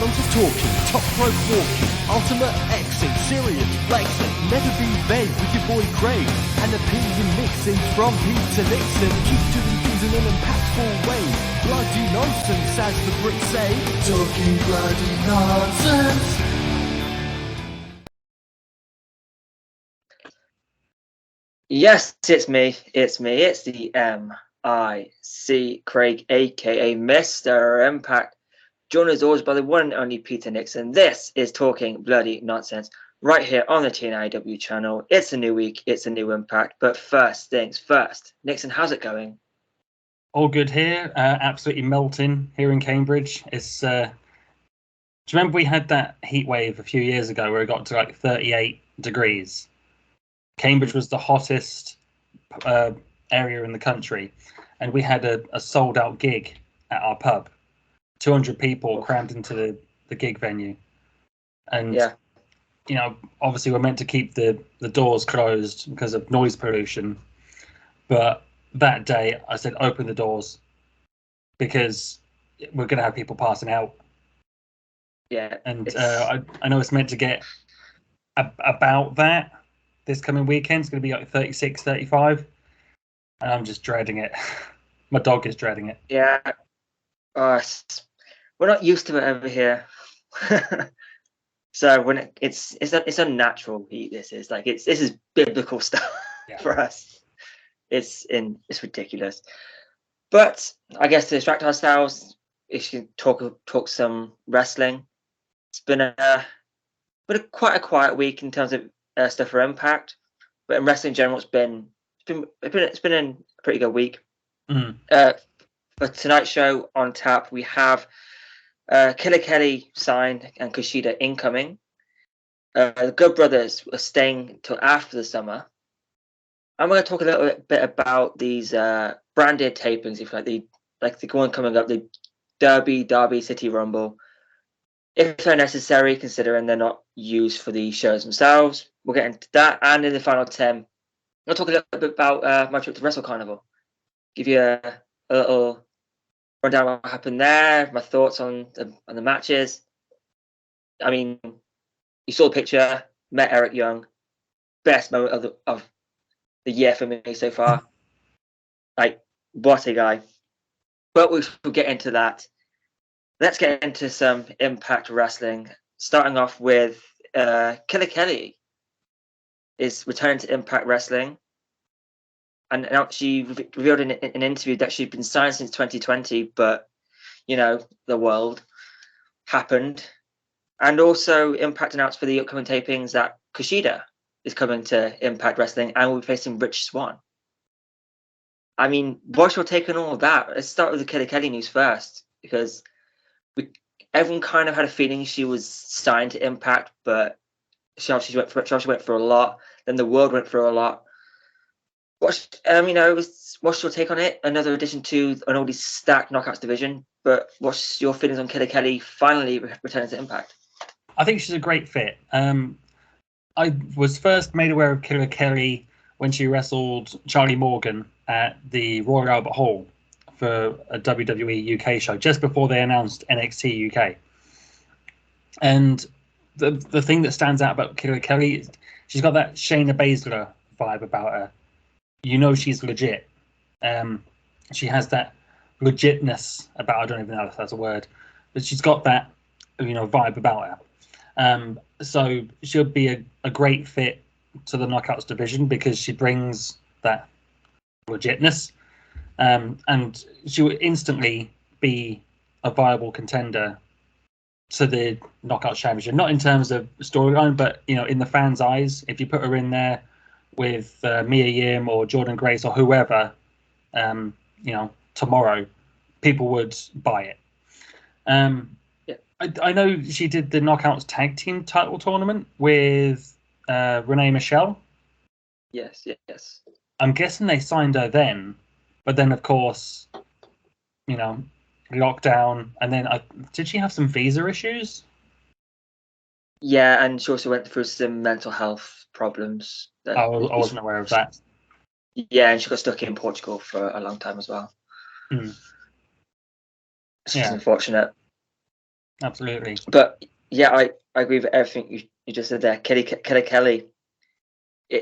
I'm just talking, top rope walking, ultimate Xing, serious flexing, never be vague with your boy Craig, and opinion mixing from Peter Nixon. Keep doing things in an impactful way. Bloody nonsense, as the Brits say. Talking bloody nonsense. Yes, it's me. It's the M.I.C. Craig, aka Mr. Impact. Joined as always by the one and only Peter Nixon. This is Talking Bloody Nonsense right here on the TNIW channel. It's a new week, it's a new Impact. But first things first, Nixon, how's it going? All good here. Absolutely melting here in Cambridge. It's. Do you remember we had that heat wave a few years ago where it got to like 38 degrees? Cambridge was the hottest area in the country, and we had a sold out gig at our pub. 200 people crammed into the gig venue, and you know, obviously we're meant to keep the doors closed because of noise pollution, but that day I said open the doors because we're going to have people passing out. Yeah, and I know it's meant to get about that this coming weekend. It's going to be like 36, 35, and I'm just dreading it. My dog is dreading it. Yeah, we're not used to it over here. So when it's unnatural heat. This is biblical stuff for us. It's ridiculous. But I guess to distract ourselves, we should talk some wrestling. It's been quite a quiet week in terms of stuff for Impact, but in wrestling in general, it's been a pretty good week. For tonight's show on tap, we have Killer Kelly signed and Kushida incoming. The Good Brothers are staying till after the summer. I'm going to talk a little bit about these branded tapings, if the one coming up, the Derby City Rumble, if they're necessary, considering they're not used for the shows themselves. We'll get into that, and in the final 10, I'll talk a little bit about my trip to Wrestle Carnival. Give you a little rundown of what happened there, my thoughts on the matches. I mean, you saw the picture, met Eric Young, best moment of the year for me so far. Like, what a guy. But we'll get into that. Let's get into some Impact Wrestling, starting off with Killer Kelly is returning to Impact Wrestling. And now she revealed in an interview that she'd been signed since 2020, but, you know, the world happened. And also Impact announced for the upcoming tapings that Kushida is coming to Impact Wrestling and will be facing Rich Swann. I mean, what's your take on all of that? Let's start with the Killer Kelly news first, because everyone kind of had a feeling she was signed to Impact, but she went for a lot. Then the world went through a lot. What's your take on it? Another addition to an already stacked Knockouts division, but what's your feelings on Killer Kelly finally returning to Impact? I think she's a great fit. I was first made aware of Killer Kelly when she wrestled Charlie Morgan at the Royal Albert Hall for a WWE UK show just before they announced NXT UK. And the thing that stands out about Killer Kelly is she's got that Shayna Baszler vibe about her. You know she's legit. She has that legitness about her. I don't even know if that's a word, but she's got that, vibe about her. So she'll be a great fit to the Knockouts division because she brings that legitness, and she will instantly be a viable contender to the Knockouts Championship. Not in terms of storyline, but in the fans' eyes. If you put her in there with Mia Yim or Jordan Grace or whoever, tomorrow, people would buy it. I know she did the Knockouts Tag Team title tournament with Renee Michelle. Yes. I'm guessing they signed her then, but then of course, lockdown, and then did she have some visa issues? Yeah, and she also went through some mental health problems. I wasn't aware of that. Yeah, and she got stuck in Portugal for a long time as well. It's just unfortunate. Absolutely. But yeah, I agree with everything you just said there. Killer Kelly,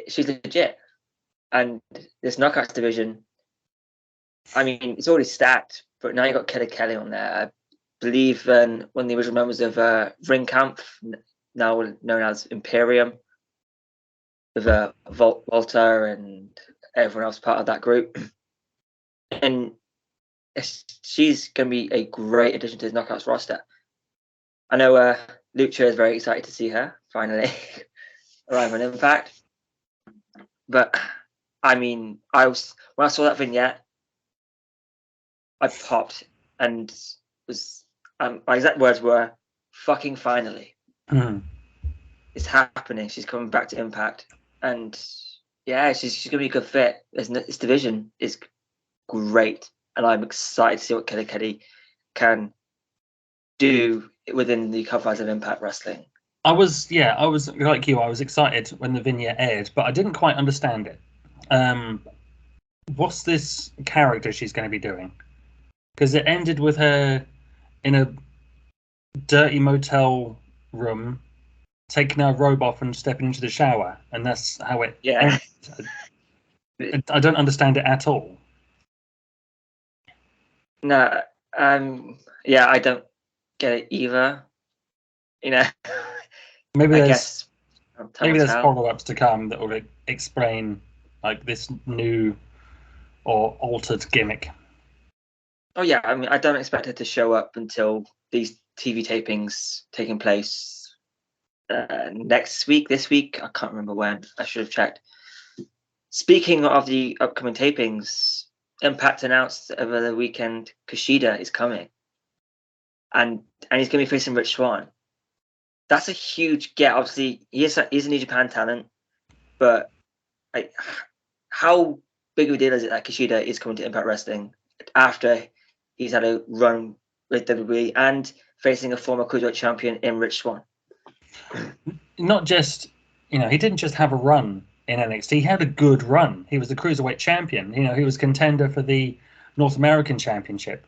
she's legit, and this knockouts division, I mean, it's already stacked, but now you got Killer Kelly on there. I believe one of the original members of Ring Camp, now known as Imperium, with Walter and everyone else part of that group, and she's going to be a great addition to the knockouts roster. I know Lucha is very excited to see her finally arrive on Impact. But I mean, when I saw that vignette, I popped and was my exact words were, "Fucking finally, it's happening." She's coming back to Impact, and yeah, she's gonna be a good fit. This division is great, and I'm excited to see what Killer Kelly can do within the confines of Impact Wrestling. I was like you. I was excited when the vignette aired, but I didn't quite understand it. What's this character she's going to be doing? Because it ended with her in a dirty motel room, taking her robe off and stepping into the shower, and that's how it ended. I don't understand it at all. No, yeah, I don't get it either. You know, maybe there's follow-ups to come that will explain like this new or altered gimmick. Oh yeah, I mean, I don't expect her to show up until these TV tapings taking place next week, this week. I can't remember when. I should have checked. Speaking of the upcoming tapings, Impact announced over the weekend Kushida is coming, and he's going to be facing Rich Swann. That's a huge get. Obviously, he's a New Japan talent, but like, how big of a deal is it that Kushida is coming to Impact Wrestling after he's had a run with WWE and facing a former Cruiserweight champion in Rich Swann? Not just, he didn't just have a run in NXT. He had a good run. He was the Cruiserweight champion. He was contender for the North American Championship.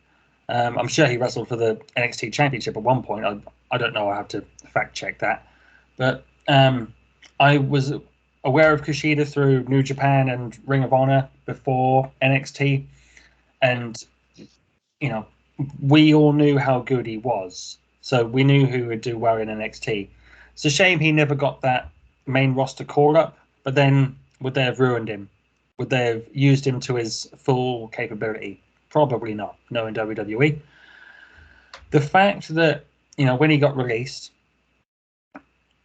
I'm sure he wrestled for the NXT Championship at one point. I don't know. I have to fact check that. But I was aware of Kushida through New Japan and Ring of Honor before NXT. And, we all knew how good he was. So we knew who would do well in NXT. It's a shame he never got that main roster call-up. But then, would they have ruined him? Would they have used him to his full capability? Probably not, knowing WWE. The fact that, when he got released,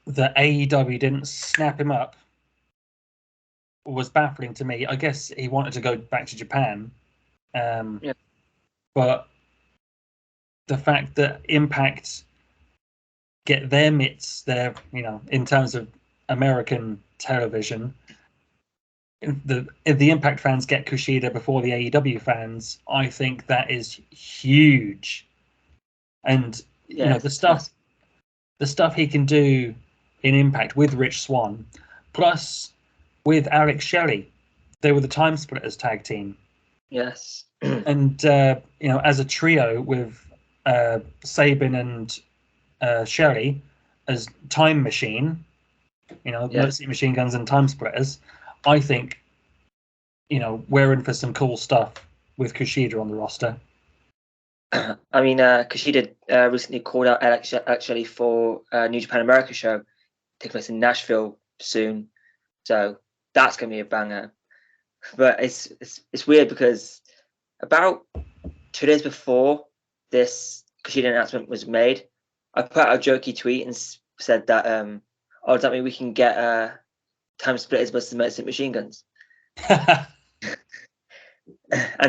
that AEW didn't snap him up was baffling to me. I guess he wanted to go back to Japan. But the fact that Impact get their mitts there, in terms of American television, if the Impact fans get Kushida before the AEW fans, I think that is huge. And the stuff he can do in Impact with Rich Swann, plus with Alex Shelley, they were the Time Splitters tag team. Yes. And as a trio with Sabin and Shelley as Time Machine, mostly machine guns and Time Splitters, I think, we're in for some cool stuff with Kushida on the roster. I mean, Kushida recently called out Alex Shelley for New Japan America show taking place in Nashville soon, so that's gonna be a banger. But it's weird because about 2 days before this Kushida announcement was made, I put out a jokey tweet and said that does that mean we can get Time Splitters versus Medicine Machine Guns? And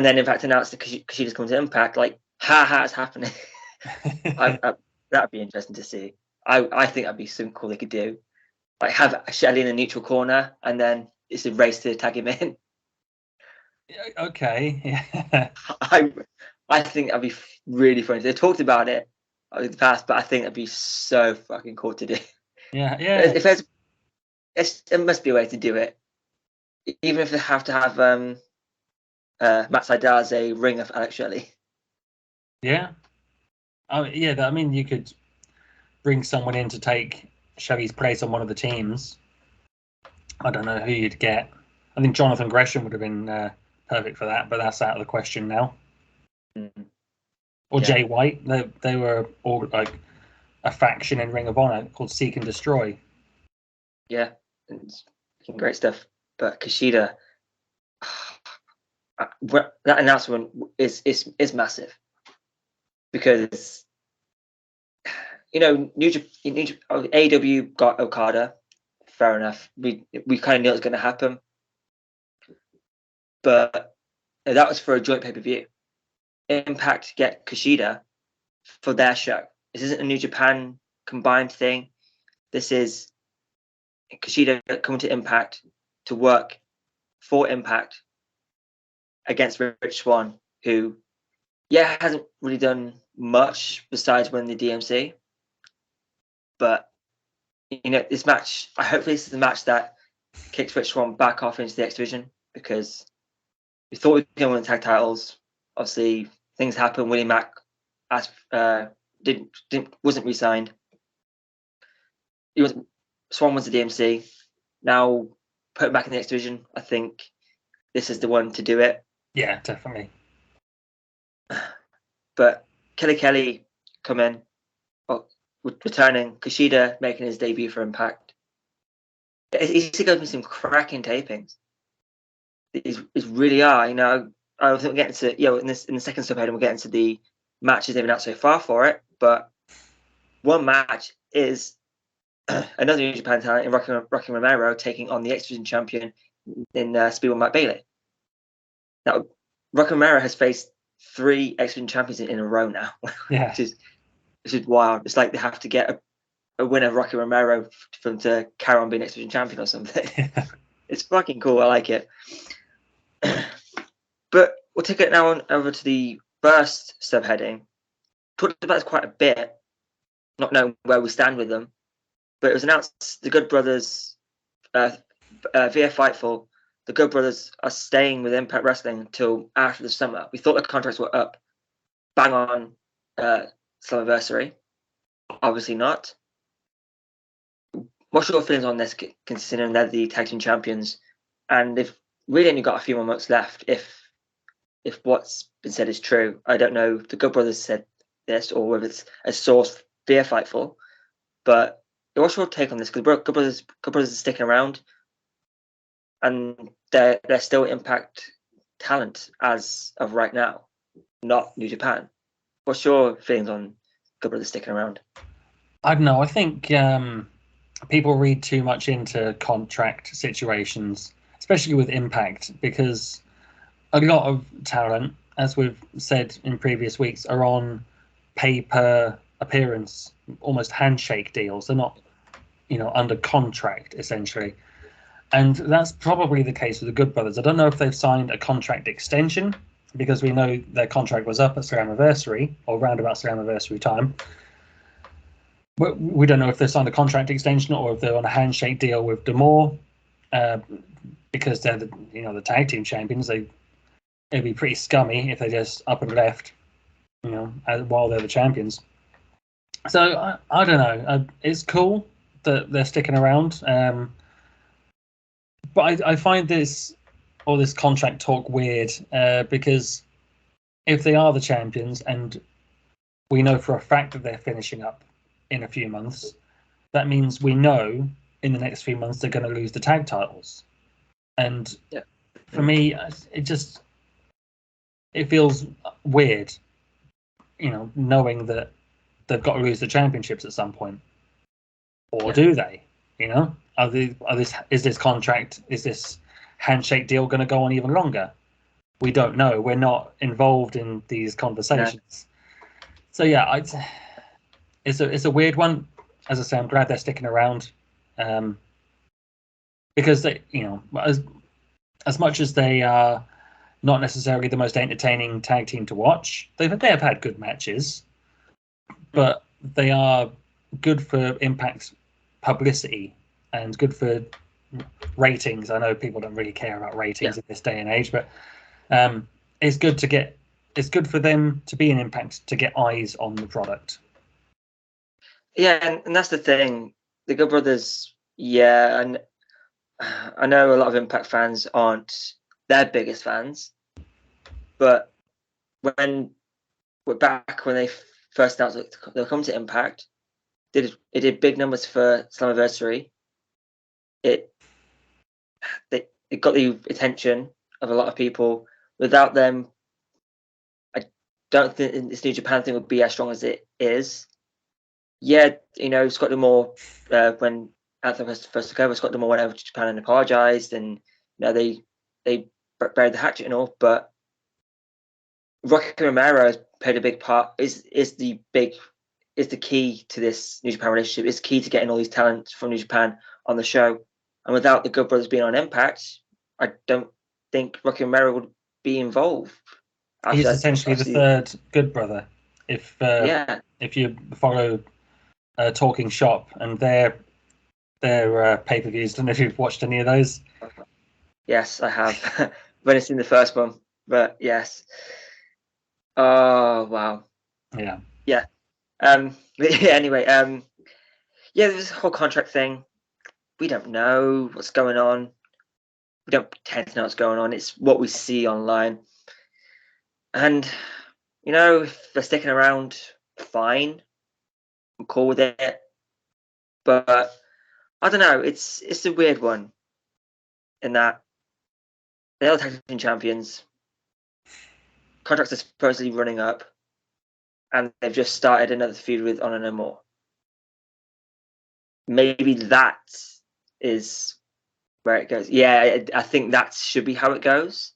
then Impact announced that Kushida's coming to Impact. Like, it's happening. That'd be interesting to see. I think that'd be something cool they could do. Like, have Shelley in a neutral corner, and then it's a race to tag him in. Okay. Yeah. I think that'd be really funny. They talked about it in the past, but I think that'd be so fucking cool to do. Yeah. There must be a way to do it, even if they have to have Matt Sydal as a ring of Alex Shelley. Yeah. Oh yeah. I mean, you could bring someone in to take Shelley's place on one of the teams, I don't know who you'd get. I think Jonathan Gresham would have been perfect for that, but that's out of the question now. Mm-hmm. Or Jay White. They were all like a faction in Ring of Honor called Seek and Destroy. Yeah, it's great stuff. But Kushida, that announcement is massive, because AEW got Okada. Fair enough. We kind of knew it was going to happen, but that was for a joint pay-per-view. Impact get Kushida for their show. This isn't a New Japan combined thing. This is Kushida coming to Impact to work for Impact against Rich Swann, who hasn't really done much besides winning the DMC. But this match, hopefully this is the match that kicks Rich Swann back off into the X Division, because we thought we were going to win the tag titles. Obviously, things happen. Willie Mack wasn't re-signed. Swann was the DMC. Now put him back in the X Division. I think this is the one to do it. Yeah, definitely. But Kelly come in, returning. Kushida making his debut for Impact. He's going to be some cracking tapings. These really are. I think we'll get into in the second subhead, and we'll get into the matches they've announced so far for it. But one match is another New Japan talent in Rocky Romero taking on the X Division champion in Speedball Matt Bailey. Now, Rocky Romero has faced 3 X Division champions in a row now, Yeah. which is wild. It's like they have to get a winner of Rocky Romero for them to carry on being X Division champion or something. Yeah. It's fucking cool. I like it. But we'll take it now on over to the first subheading. Talked about this quite a bit, not knowing where we stand with them. But it was announced the Good Brothers, via Fightful, the Good Brothers are staying with Impact Wrestling until after the summer. We thought the contracts were up bang on Slammiversary. Obviously not. What's your feelings on this, considering they're the tag team champions, and they've really only got a few more months left, if what's been said is true? I don't know if the Good Brothers said this or whether it's a source via Fightful, but what's your take on this? Because Good Brothers are sticking around, and they're still Impact talent as of right now, not New Japan. What's your feelings on Good Brothers sticking around? I don't know. I think people read too much into contract situations, especially with Impact, because a lot of talent, as we've said in previous weeks, are on pay per appearance, almost handshake deals. They're not, under contract essentially. And that's probably the case with the Good Brothers. I don't know if they've signed a contract extension, because we know their contract was up at Slammiversary, or round about Slammiversary time. We don't know if they've signed a contract extension or if they're on a handshake deal with D'Amore, because they're the tag team champions. It'd be pretty scummy if they just up and left, while they're the champions. So I don't know. It's cool that they're sticking around, but I find this contract talk weird, because if they are the champions and we know for a fact that they're finishing up in a few months, that means we know in the next few months they're going to lose the tag titles. And for me, it feels weird, knowing that they've got to lose the championships at some point, or do they? Is this handshake deal going to go on even longer? We don't know. We're not involved in these conversations. So yeah, it's a weird one. As I say, I'm glad they're sticking around, because they, as much as they are not necessarily the most entertaining tag team to watch, they have had good matches, but they are good for Impact's publicity and good for ratings. I know people don't really care about ratings in this day and age, but it's good for them to be in Impact, to get eyes on the product. Yeah, and that's the thing. The Good Brothers, yeah, and I know a lot of Impact fans aren't their biggest fans, but when we're back when they first announced that they'll come to Impact, it did big numbers for Slammiversary. It got the attention of a lot of people. Without them, I don't think this New Japan thing would be as strong as it is. Yeah, Scott D'Amore, when Anthem first took over, Scott D'Amore went over to Japan and apologized, and they buried the hatchet and all. But Rocky Romero has played a big part. Is the key to this New Japan relationship. Is key to getting all these talents from New Japan on the show. And without the Good Brothers being on Impact, I don't think Rocky Romero would be involved. He's essentially the third Good Brother. If you follow Talking Shop and their pay-per-views, don't know if you've watched any of those. Yes, I have. I've only seen the first one, but yes. Oh wow. Yeah. Yeah. Anyway, there's this whole contract thing. We don't know what's going on. We don't pretend to know what's going on. It's what we see online. And if they're sticking around, fine. I'm cool with it. But I don't know. It's a weird one in that they're the tag team champions. Contracts are supposedly running up, and they've just started another feud with Honor No More. Maybe that is where it goes. Yeah, I think that should be how it goes.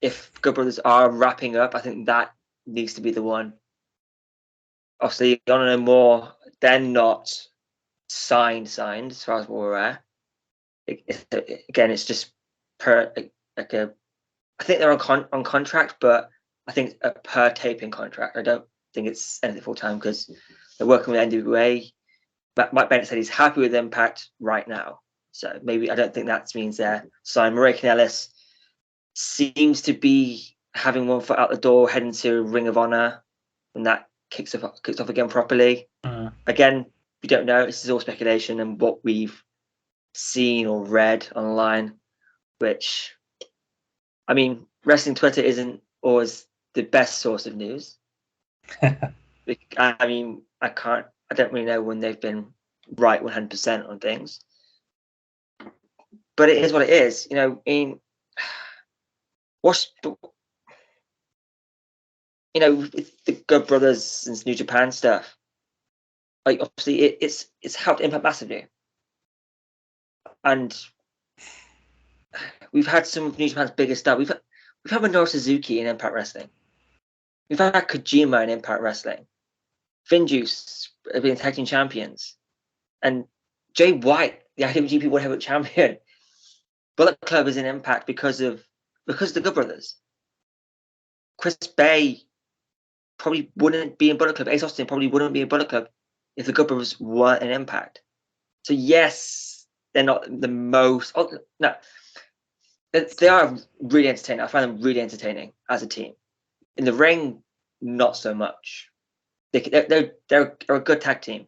If Good Brothers are wrapping up, I think that needs to be the one. Obviously, Honor No More, they're not signed as far as we're aware. Again, it's just per I think they're on contract, but I think a per taping contract. I don't think it's anything full time because they're working with NWA. But Mike Bennett said he's happy with Impact right now, so maybe I don't think that means they're signed. Murray Kanellis seems to be having one foot out the door, heading to Ring of Honor when that kicks off again properly. Again, we don't know. This is all speculation and what we've seen or read online, which, I mean, wrestling Twitter isn't always the best source of news. I mean, I don't really know when they've been right 100% on things, but it is what it is. With the Good Brothers and New Japan stuff, like obviously it's helped Impact massively, and we've had some of New Japan's biggest stuff. We've had Minoru Suzuki in Impact Wrestling. We've had Kojima in Impact Wrestling. Finjuice being tag team champions, and Jay White, the IWGP World Heavyweight Champion. Bullet Club is in Impact because of the Good Brothers. Chris Bay probably wouldn't be in Bullet Club. Ace Austin probably wouldn't be in Bullet Club if the Good Brothers weren't in Impact. So yes, they're not the most. Oh, no, they are really entertaining. I find them really entertaining as a team. In the ring, not so much. They're a good tag team.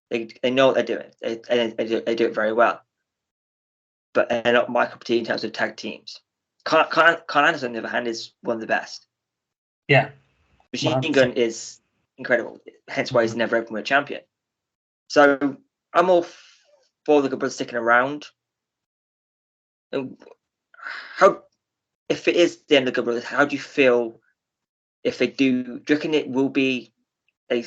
They know what they're doing. They do it very well. But they're not my cup of tea in terms of tag teams. Carl Anderson, on the other hand, is one of the best. Yeah. Machine Gun is incredible. Hence why he's never openweight champion. So I'm all for the Good Brothers sticking around. And if it is the end of the Good Brothers, how do you feel if they do? Do you reckon it will be their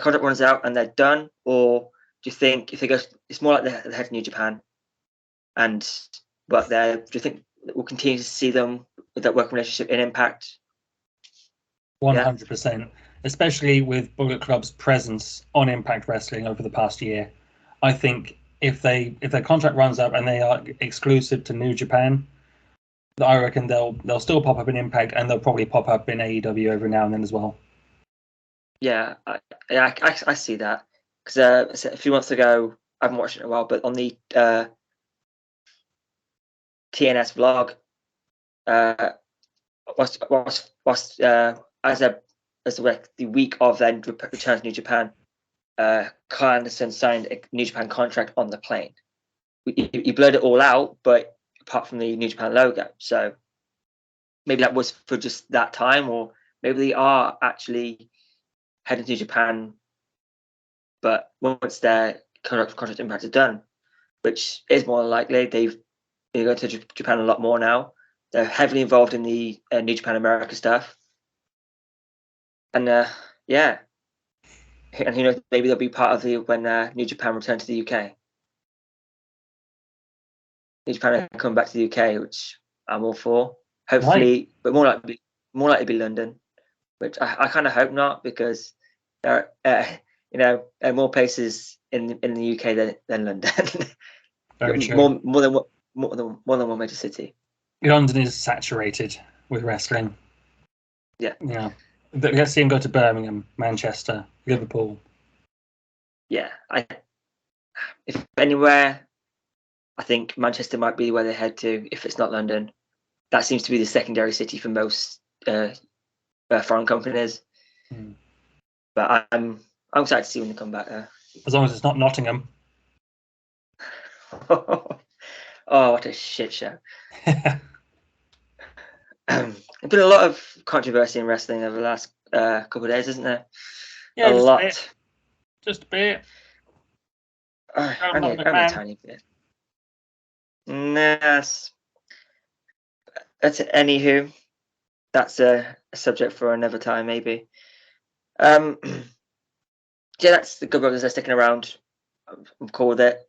contract runs out and they're done, or do you think if they go, it's more like the head of New Japan, do you think we'll continue to see them with that working relationship in Impact? 100%, especially with Bullet Club's presence on Impact Wrestling over the past year. I think if their contract runs up and they are exclusive to New Japan, I reckon they'll still pop up in Impact, and they'll probably pop up in AEW every now and then as well. Yeah, I see that, because a few months ago, I haven't watched it in a while, but on the TNS vlog, as the week of then return to New Japan, Carl Anderson signed a New Japan contract on the plane. He blurred it all out, but apart from the New Japan logo. So maybe that was for just that time, or maybe they are actually heading to Japan, but once their contract impact is done, which is more likely, they're going to Japan a lot more now. They're heavily involved in the New Japan America stuff. And yeah. And who knows, maybe they'll be part of the when New Japan return to the UK. New Japan are coming back to the UK, which I'm all for. Hopefully, right. But more likely to be London, which I kind of hope not, because there are more places in the UK than London. Very true. More than one major city. London is saturated with wrestling. Yeah. Yeah. Let's see him go to Birmingham, Manchester, Liverpool. Yeah. If anywhere, I think Manchester might be where they head to if it's not London. That seems to be the secondary city for most foreign companies. But I'm excited to see when they come back there. As long as it's not Nottingham. Oh, what a shit show. There's been a lot of controversy in wrestling over the last couple of days, isn't there? Yeah, a lot. Just a bit. Only a tiny bit. Yes. Anywho, that's a subject for another time, maybe. Yeah, that's the Good Brothers are sticking around. I'm cool with it.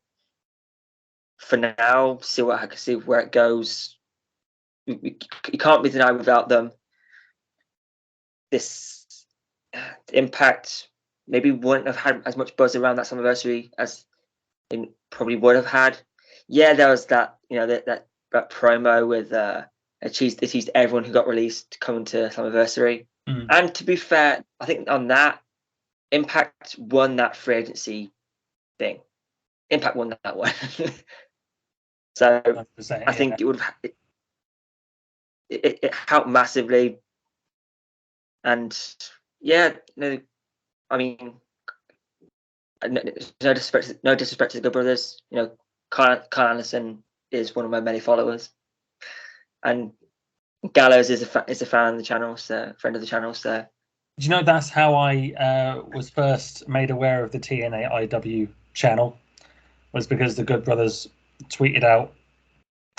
For now, see where it goes. You can't be denied without them. This Impact maybe wouldn't have had as much buzz around that Slammiversary as it probably would have had. Yeah, there was that that promo with it teased everyone who got released coming to Slammiversary. And to be fair, I think on that, Impact won that free agency thing. Impact won that one. So I think it would have it helped massively. And yeah, I mean, no disrespect to the Good Brothers. Carl Anderson is one of my many followers, and Gallows is a fan of the channel, so friend of the channel. So, do you know that's how I was first made aware of the TNA IW channel? Was because the Good Brothers tweeted out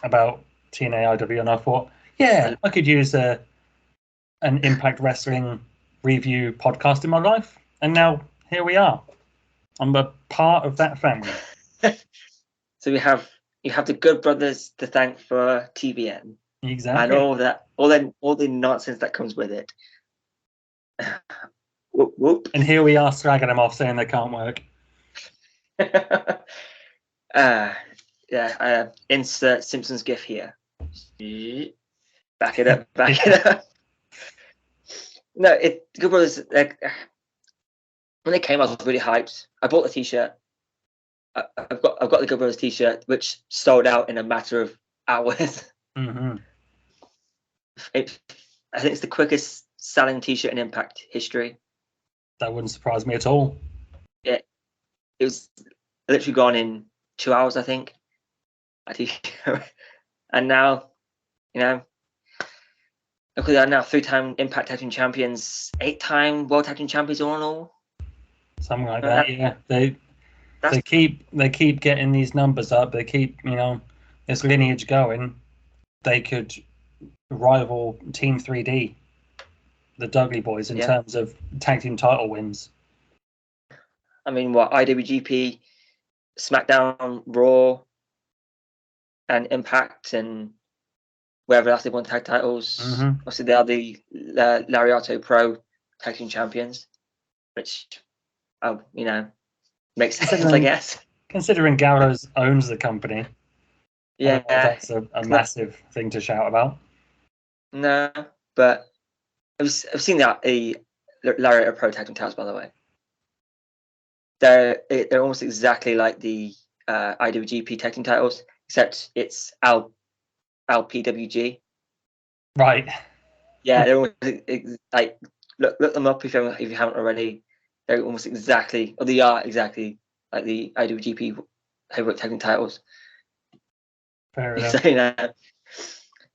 about TNA IW, and I thought, yeah, I could use an Impact Wrestling review podcast in my life, and now here we are. I'm a part of that family. So you have the Good Brothers to thank for TBN, exactly, and all the nonsense that comes with it. Whoop, whoop. And here we are slagging them off, saying they can't work. Insert Simpsons gif here. Back it up. Back it up. No, Good Brothers. When they came, I was really hyped. I bought the T-shirt. I've got the Good Brothers T-shirt, which sold out in a matter of hours. Mm-hmm. I think it's the quickest selling T-shirt in Impact history. That wouldn't surprise me at all. Yeah, it was literally gone in 2 hours, I think. And now, look at that now, 3-time Impact Tag Team Champions, 8-time World Tag Team Champions all in all. Something like that, yeah. They keep getting these numbers up. They keep, this lineage going. They could rival Team 3D, the Dudley Boys, in terms of tag team title wins. I mean, IWGP, SmackDown, Raw, and Impact, and wherever else they won tag titles. Mm-hmm. Obviously, they are the Lariato Pro Tag Team Champions, which, makes sense, I guess. Considering Gallows owns the company, yeah, that's a massive thing to shout about. No, but I've seen the Lariato Pro Tag Team titles, by the way. They're almost exactly like the IWGP Tag Team titles, except it's LPWG. Right. Yeah, they're almost like look them up if you haven't already. They're almost exactly, or they are exactly like the IWGP heavyweight tag team titles. Fair enough. Saying that.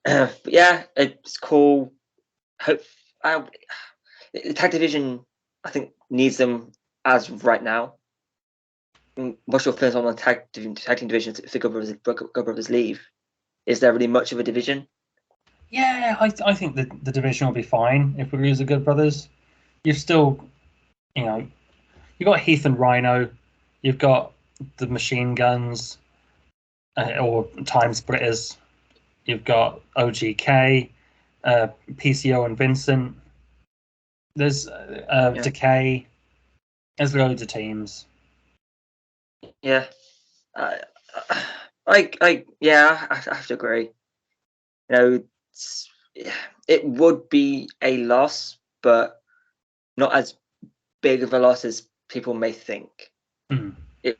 But yeah, it's cool. Hope the tag division, I think, needs them as right now. What's your feelings on the tag team division if the Good Brothers leave? Is there really much of a division? Yeah, I think the division will be fine if we lose the Good Brothers. You've still, you've got Heath and Rhino, you've got the Machine Guns, or Time Splitters, you've got OGK, PCO and Vincent. There's Decay. There's loads of teams. Yeah, I have to agree. It would be a loss, but not as big of a loss as people may think. But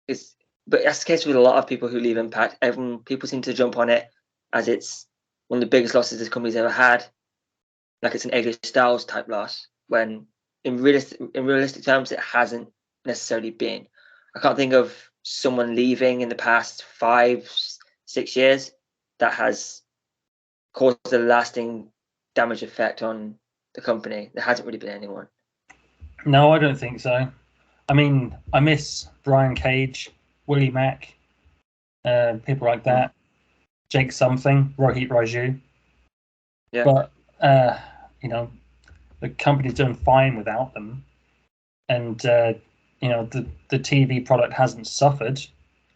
that's the case with a lot of people who leave Impact. People seem to jump on it as it's one of the biggest losses this company's ever had, like it's an AJ Styles type loss, when in realistic terms it hasn't necessarily been. I can't think of someone leaving in the past 5-6 years that has caused a lasting damage effect on the company. There hasn't really been anyone. No, I don't think so. I mean, I miss Brian Cage, Willie Mack, people like that, Jake Something, Rohit Raju. Yeah. But the company's doing fine without them, and the TV product hasn't suffered.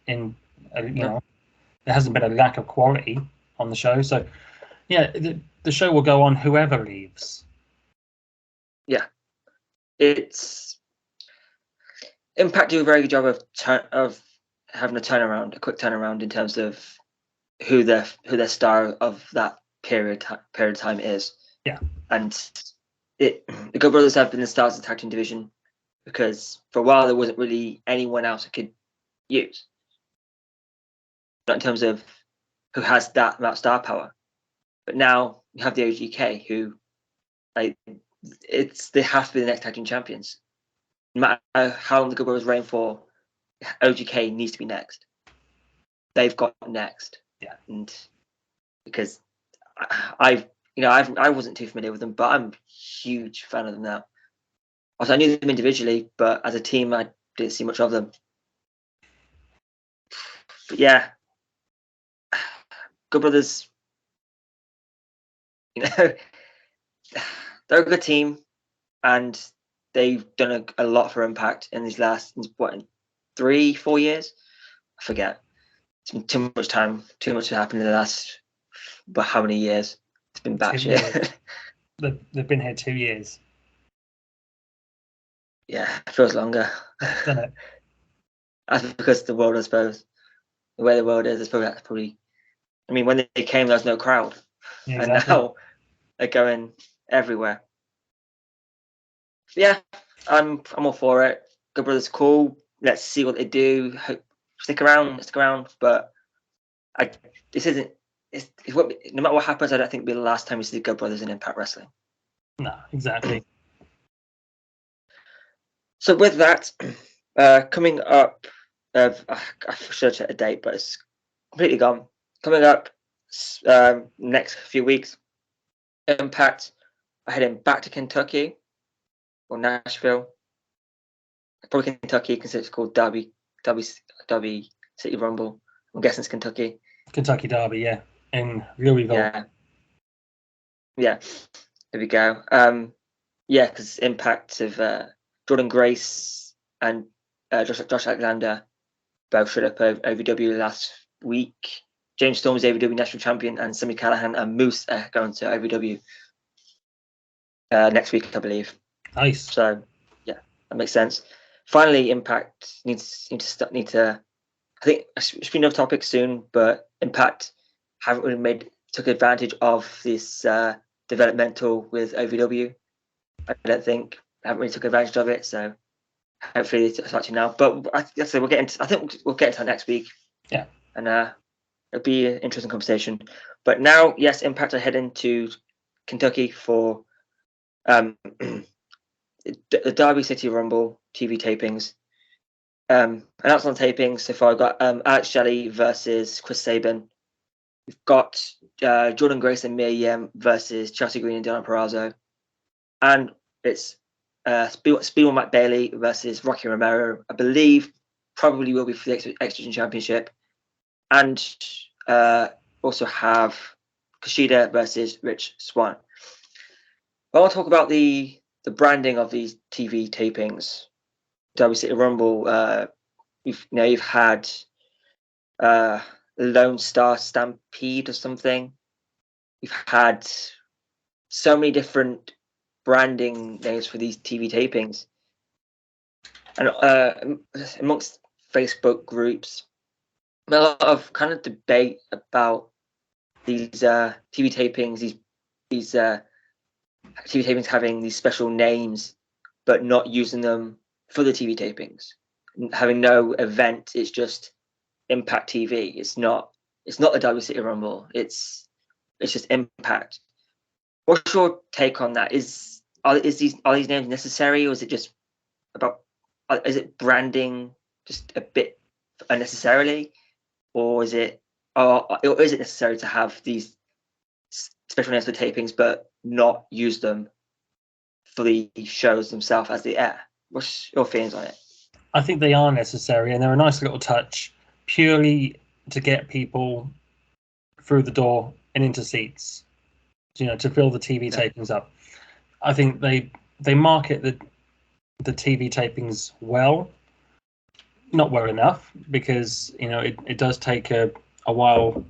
There hasn't been a lack of quality on the show. So, yeah, the show will go on whoever leaves. Yeah, it's Impact do a very good job of having a quick turnaround in terms of who their star of that period of time is. Yeah, and the Good Brothers have been the stars of the tag team division because for a while there wasn't really anyone else who could use. Not in terms of who has that amount of star power, but now you have the OGK who, they have to be the next tag team champions. No matter how long the Good Brothers reign for, OGK needs to be next. They've got next. Yeah. And because I wasn't too familiar with them, but I'm a huge fan of them now. Also, I knew them individually, but as a team, I didn't see much of them. But yeah, Good Brothers, they're a good team, and they've done a lot for Impact in these last 3-4 years. I forget. It's been too much time. Too much has happened in the last, but how many years? It's been batshit. They've been here 2 years. Yeah, it feels longer. Doesn't it? That's because the world, I suppose. The way the world is, I suppose that's probably. I mean, when they came, there was no crowd, Yeah, exactly. and now they're going everywhere. But yeah, I'm all for it. Good Brothers, cool. Let's see what they do. Stick around. But no matter what happens, I don't think it'll be the last time we see the Good Brothers in Impact Wrestling. No, exactly. So with that, coming up, I should have checked a date, but it's completely gone. Coming up next few weeks, Impact are heading back to Kentucky or Nashville. Probably Kentucky because it's called Derby City Rumble. I'm guessing it's Kentucky. Kentucky Derby, yeah, in Louisville. Yeah. There we go. Because Impact of Jordan Grace and Josh Alexander both showed up at OVW last week. James Storm is OVW National Champion, and Sami Callihan and Moose are going to OVW next week, I believe. Nice. So yeah, that makes sense. Finally, Impact needs to. I think it should be another topic soon, but Impact haven't really took advantage of this developmental with OVW. I don't think I haven't really took advantage of it, so hopefully it's actually now. But I think we'll get into that next week. Yeah, and it'll be an interesting conversation. But now, yes, Impact are heading to Kentucky for the Derby City Rumble TV tapings. Announced on tapings so far, I've got Alex Shelley versus Chris Sabin. We've got Jordan Grace and Mia Yim versus Chelsea Green and Diana Perrazzo. And it's Speedball Matt Bailey versus Rocky Romero. I believe probably will be for the X Division Championship. And also have Kushida versus Rich Swann. I want to talk about the branding of these TV tapings. Derby City Rumble. You've had Lone Star Stampede or something. We've had so many different branding names for these TV tapings, and amongst Facebook groups, a lot of kind of debate about these TV tapings. These TV tapings having these special names, but not using them for the TV tapings, having no event. It's just Impact TV. It's not the W City Rumble. It's just Impact. What's your take on that? Are these names necessary, or is it just about? Is it branding just a bit unnecessarily, or is it necessary to have these special names for tapings but not use them for the shows themselves as they air? What's your feelings on it? I think they are necessary, and they're a nice little touch, purely to get people through the door and into seats, to fill the TV tapings up. I think they market the TV tapings well, not well enough, because it does take a while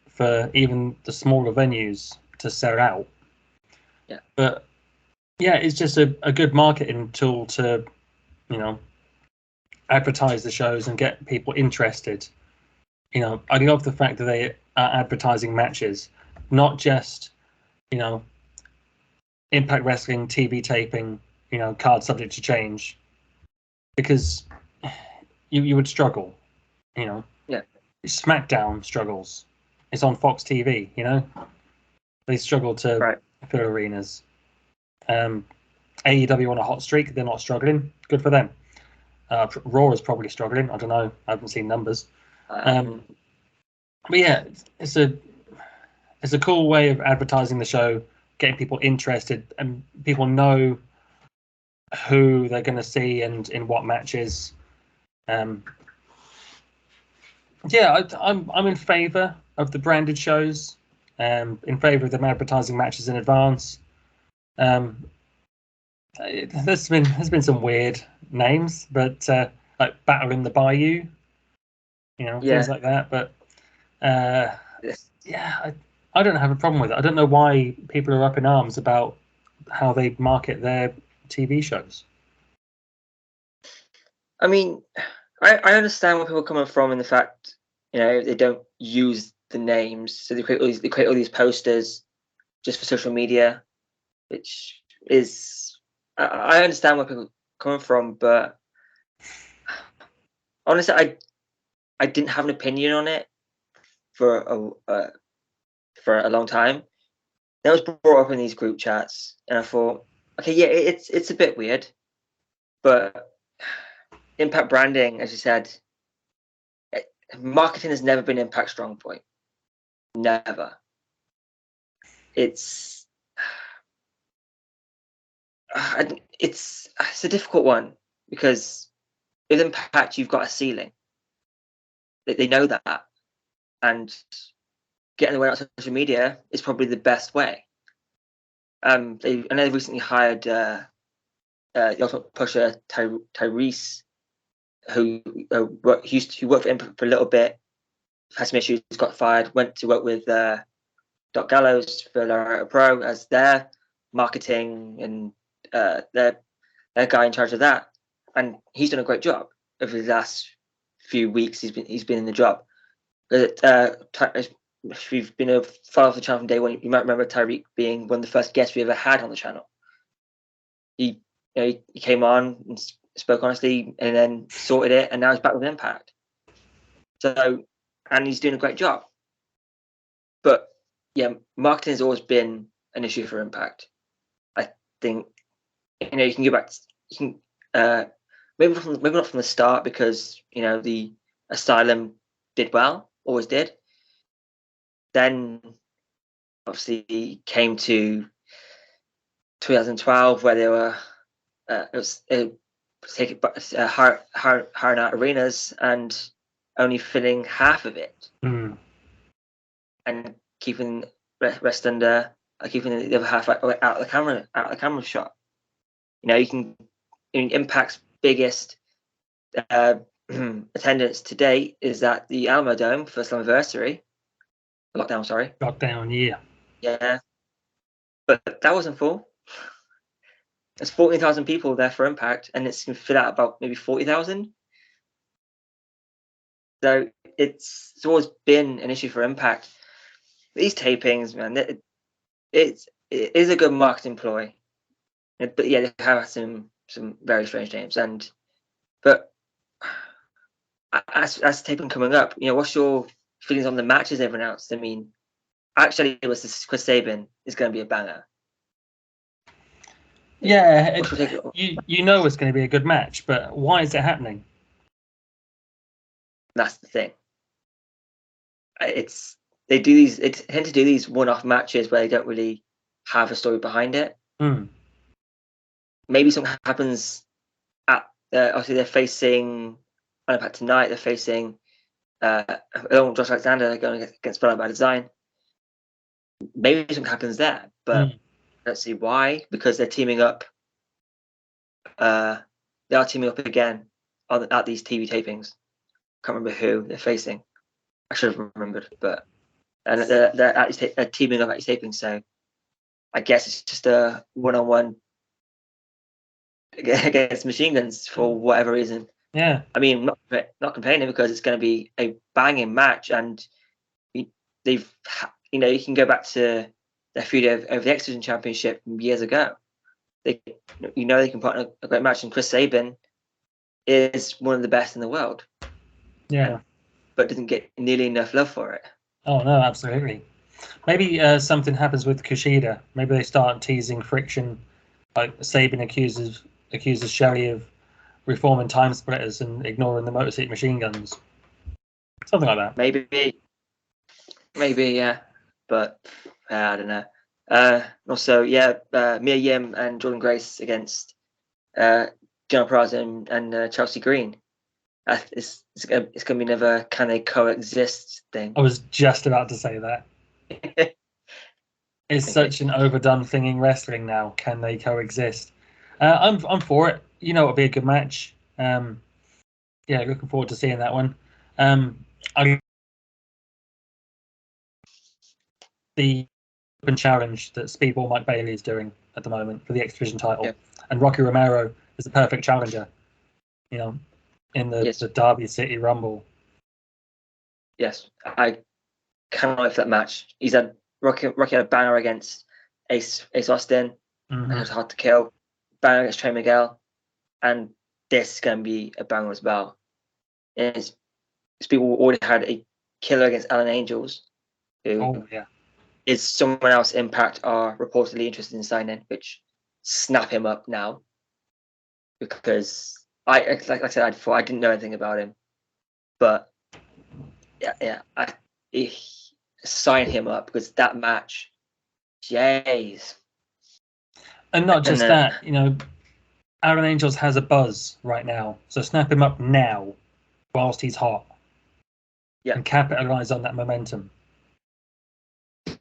for even the smaller venues to sell out. Yeah. But yeah, it's just a good marketing tool to advertise the shows and get people interested. I love the fact that they are advertising matches, not just Impact Wrestling TV taping, card subject to change, because you would struggle. Yeah. SmackDown struggles. It's on Fox TV. They struggle to fill arenas. AEW on a hot streak, they're not struggling. Good for them. Raw is probably struggling. I don't know. I haven't seen numbers. But yeah, it's a cool way of advertising the show, getting people interested, and people know who they're going to see and in what matches. Yeah, I'm in favour of the branded shows. In favour of them advertising matches in advance. There's been some weird names, but like Battle in the Bayou, things like that. But yeah, I don't have a problem with it. I don't know why people are up in arms about how they market their TV shows. I mean, I understand where people are coming from in the fact, they don't use the names, so they create all these posters just for social media, which is I understand where people are coming from, but honestly, I didn't have an opinion on it for a long time. That was brought up in these group chats, and I thought, okay, yeah, it's a bit weird, but Impact branding, as you said, marketing has never been Impact's strong point. Never. It's a difficult one, because with Impact you've got a ceiling. They know that, and getting the word out on social media is probably the best way. I know they recently hired the ultimate pusher Darice, who worked for Impact for a little bit, had some issues, got fired, went to work with Doc Gallows for Laredo Pro as their marketing and their guy in charge of that, and he's done a great job over the last few weeks. He's been in the job. But if you've been a follower of the channel from day one, you might remember Tyreek being one of the first guests we ever had on the channel. He came on and spoke honestly, and then sorted it, and now he's back with Impact. So, and he's doing a great job. But yeah, marketing has always been an issue for Impact. I think you can go back. You can maybe not from the start, because the Asylum did well, always did. Then obviously came to 2012, where they were hiring out arenas and only filling half of it, and keeping rest under, keeping the other half out of the camera shot. You can, in Impact's biggest attendance to date is at the Alamo Dome for Slammiversary. Lockdown, yeah, but that wasn't full. There's 14,000 people there for Impact, and it's going to fit out about maybe 40,000. So it's always been an issue for Impact. These tapings, man, it is a good marketing ploy. But yeah, they have some very strange names. But as taping coming up, what's your feelings on the matches they've announced? I mean, actually, it was this Chris Sabin is going to be a banger. Yeah, you know it's going to be a good match, but why is it happening? That's the thing. They tend to do these one-off matches where they don't really have a story behind it. Maybe something happens at obviously they're facing on Impact tonight. They're facing Josh Alexander. They're going against Blood by Design. Maybe something happens there, but let's see why. Because they're teaming up. They are teaming up again at these TV tapings. Can't remember who they're facing. I should have remembered, but they're teaming up at these tapings. So I guess it's just a one-on-one against Machine Guns for whatever reason. Yeah, I mean, not complaining, because it's going to be a banging match, and they've you can go back to their feud over the X Division Championship years ago. They can put on a great match, and Chris Sabin is one of the best in the world. Yeah, but doesn't get nearly enough love for it. Oh no, absolutely. Maybe something happens with Kushida. Maybe they start teasing friction, like Sabin accuses Shelley of reforming Time Splitters and ignoring the Motor City Machine Guns. Something like that. Maybe, yeah. But I don't know. Also, Mia Yim and Jordan Grace against Jenna Praza and Chelsea Green. It's going to be another can they coexist thing. I was just about to say that. It's such an overdone thing in wrestling now. Can they coexist? I'm for it. It'll be a good match. Looking forward to seeing that one. The open challenge that Speedball Mike Bailey is doing at the moment for the X Division title, and Rocky Romero is the perfect challenger. In the Derby City Rumble. Yes, I cannot wait for that match. He's had Rocky had a banger against Ace Austin, and it was hard to kill. Banger against Trey Miguel, and this is going to be a banger as well. People already had a killer against Alan Angels, who is someone else Impact are reportedly interested in signing, which snap him up now, because like I said before, I didn't know anything about him, but I sign him up, because that match, jeez. And not just that, Aaron Angels has a buzz right now, so snap him up now, whilst he's hot, and capitalize on that momentum.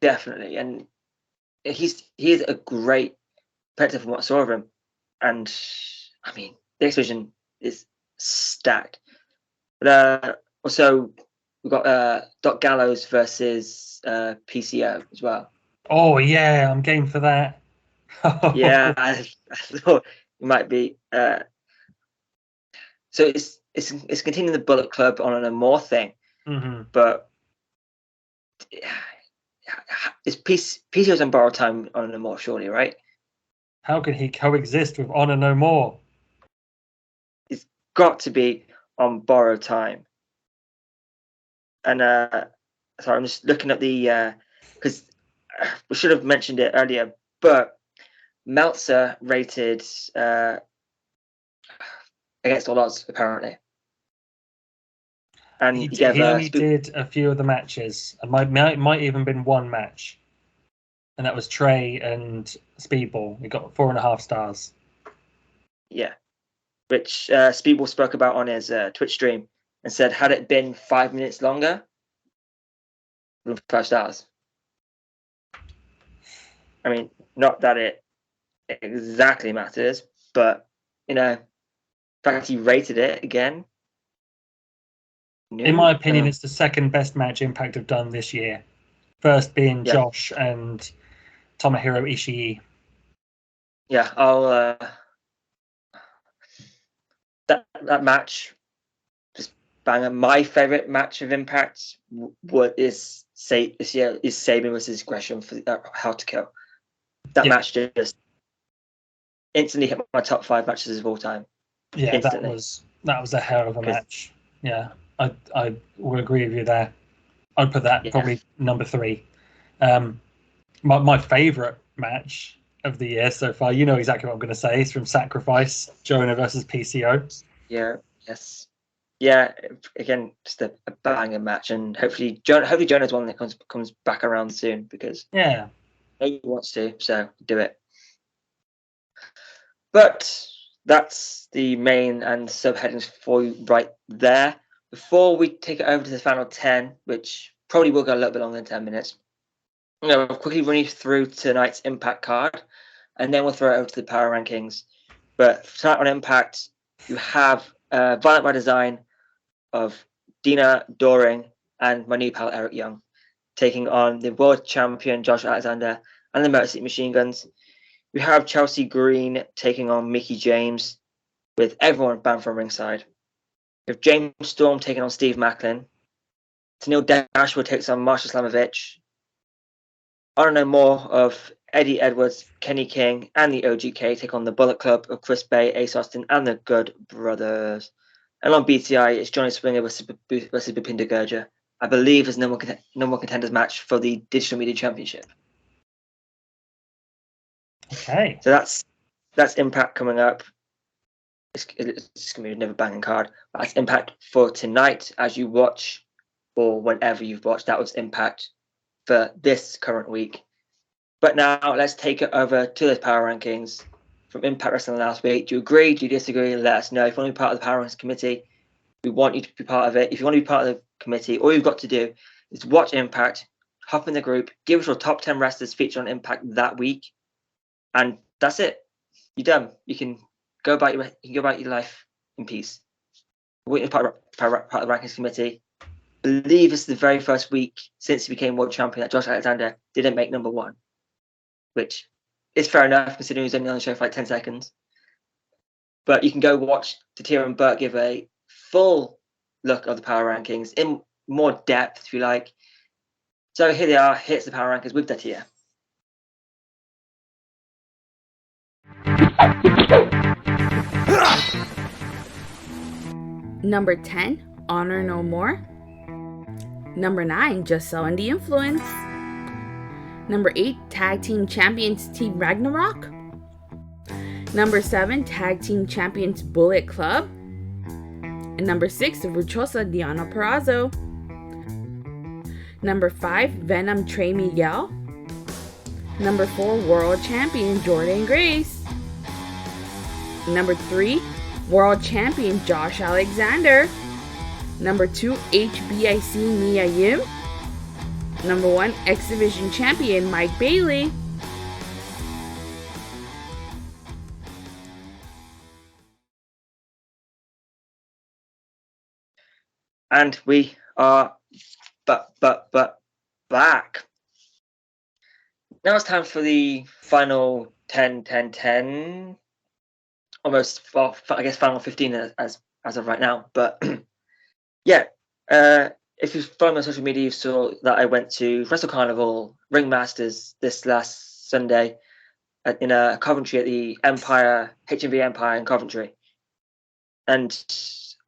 Definitely, and he is a great competitor from what I saw of him, and I mean, the X Division is stacked. But also we've got Doc Gallows versus PCO as well. Oh yeah, I'm game for that. Yeah, I thought it might be. So it's continuing the Bullet Club on a more thing, but it's PCO's on borrowed time on a more, surely, right? How can he coexist with Honor No More? It's got to be on borrowed time. And sorry, I'm just looking at the because we should have mentioned it earlier, but Meltzer rated against all odds, apparently. And he only did a few of the matches. It might even been one match, and that was Trey and Speedball. He got 4.5 stars. Yeah, which Speedball spoke about on his Twitch stream and said, had it been 5 minutes longer, 5 stars. I mean, not that it exactly matters, but the fact he rated it again. In my opinion, it's the second best match Impact have done this year. First being Josh and Tomohiro Ishii. Yeah, I'll that match, just banger. My favorite match of Impact is Sabin versus Gresham for How to Kill. That match just instantly hit my top 5 matches of all time. Yeah, instantly. that was a hell of a match. Yeah, I will agree with you there. I'd put that probably number 3. My favorite match of the year so far, you know exactly what I'm going to say, is from Sacrifice, Jonah versus PCO. Yeah. Yes. Yeah. Again, just a banger match, and hopefully Jonah's one that comes back around soon, because he wants to, so do it. But that's the main and subheadings for you right there. Before we take it over to the final 10, which probably will go a little bit longer than 10 minutes, I'll quickly run you through tonight's Impact card, and then we'll throw it over to the power rankings. But tonight on Impact, you have Violent by Design of Dina Doring and my new pal Eric Young taking on the world champion Josh Alexander and the Motor City Machine Guns. We have Chelsea Green taking on Mickie James, with everyone banned from ringside. We have James Storm taking on Steve Macklin. Tennille Dashwood takes on Marsha Slamovich. I don't know more of Eddie Edwards, Kenny King, and the OGK take on the Bullet Club of Chris Bay, Ace Austin, and the Good Brothers. And on BTI, it's Johnny Swinger versus Bhupinder Gurjar. I believe is number one contenders match for the Digital Media Championship. Okay. So that's Impact coming up. It's going to be another banging card. That's Impact for tonight as you watch, or whenever you've watched. That was Impact for this current week. But now let's take it over to the power rankings from Impact Wrestling last week. Do you agree? Do you disagree? Let us know. If you want to be part of the power rankings committee, we want you to be part of it. If you want to be part of the committee, all you've got to do is watch Impact, hop in the group, give us your top 10 wrestlers featured on Impact that week, and that's it. You're done. You can go about your life in peace. We're part of the rankings committee. Believe it's the very first week since he became world champion that Josh Alexander didn't make number 1, which is fair enough considering he's only on the show for like 10 seconds. But you can go watch Tatia and Burt give a full look of the power rankings in more depth if you like. So here they are. Here's the power rankings with Tatia. Number 10, Honor No More. Number 9, Just So and the Influence. Number 8, Tag Team Champions Team Ragnarok. Number 7, Tag Team Champions Bullet Club. And number 6, Ruchosa Diana Purrazzo. Number 5, Venom Trey Miguel. Number 4, World Champion Jordan Grace. Number 3, World Champion Josh Alexander. Number 2, HBIC Mia Yim. Number 1, X Division Champion Mike Bailey. And we are back. Now it's time for the final 10. Almost, well, I guess final 15 as of right now. But yeah, if you follow me on social media, you saw that I went to Wrestle Carnival Ringmasters this last Sunday in Coventry at the HMV Empire in Coventry, and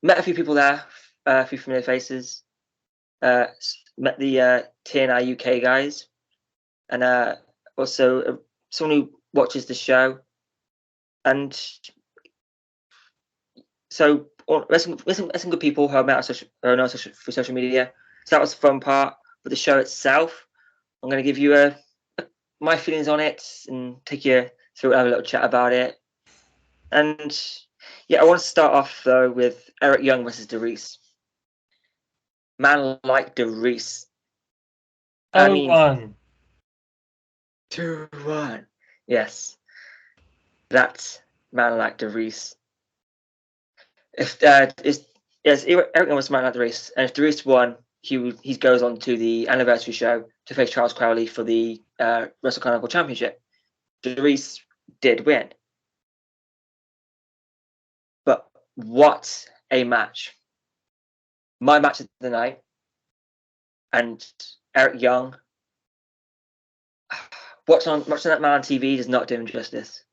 met a few people there, a few familiar faces. Met the TNI UK guys, and also someone who watches the show, and so some good people who I met through social media. So that was the fun part. But the show itself, I'm going to give you my feelings on it and take you through, have a little chat about it. And yeah, I want to start off though with Eric Young versus Darice. Man like Darice. I mean, 2-1. Yes, that man like Darice. If yes, Eric Young was man like Darice, and if Darice won, he goes on to the anniversary show to face Charles Crowley for the Wrestle Carnival Championship. Darice did win, but what a match! My match of the night, and Eric Young. Watching that man on TV does not do him justice.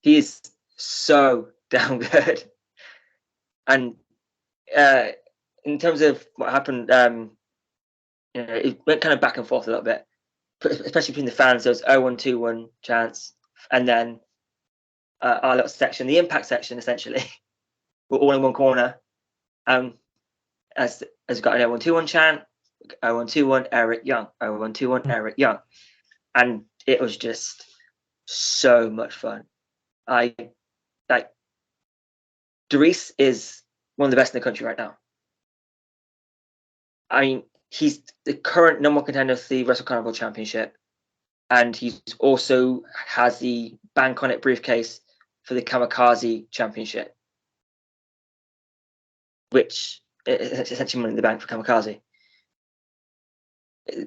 He is so damn good. And in terms of what happened, it went kind of back and forth a little bit, especially between the fans. There was 0-1-2-1 chance, and then our little section, the Impact section, essentially, we're all in one corner. As we got an 0-1-2-1 chant, 0-1-2-1 Eric Young, 0-1-2-1 Eric Young, and it was just so much fun. Darice is one of the best in the country right now. I mean, he's the current number one contender for the Wrestle Carnival Championship, and he's also has the Bank On It briefcase for the Kamikaze Championship, which is essentially money in the bank for Kamikaze.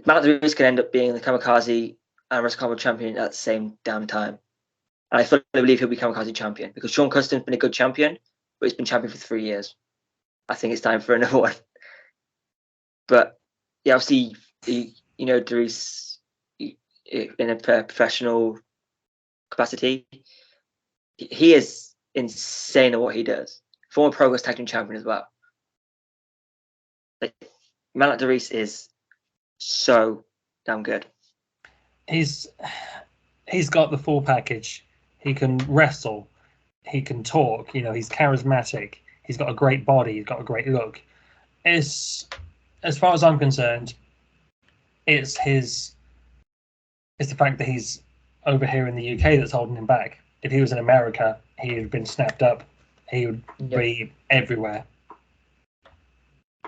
Matt Darice can end up being the Kamikaze and Wrestle Carnival champion at the same damn time. And I fully believe he'll be Kamikaze champion because Sean Custom's been a good champion, but he's been champion for 3 years. I think it's time for another one. But yeah, obviously, Darice in a professional capacity, he is insane at what he does. Former Progress Tag Team champion as well. Like, man like Darice is so damn good. He's got the full package. He can wrestle. He can talk. He's charismatic. He's got a great body. He's got a great look. As far as I'm concerned, it's the fact that he's over here in the UK that's holding him back. If he was in America, he would have been snapped up. He would be everywhere.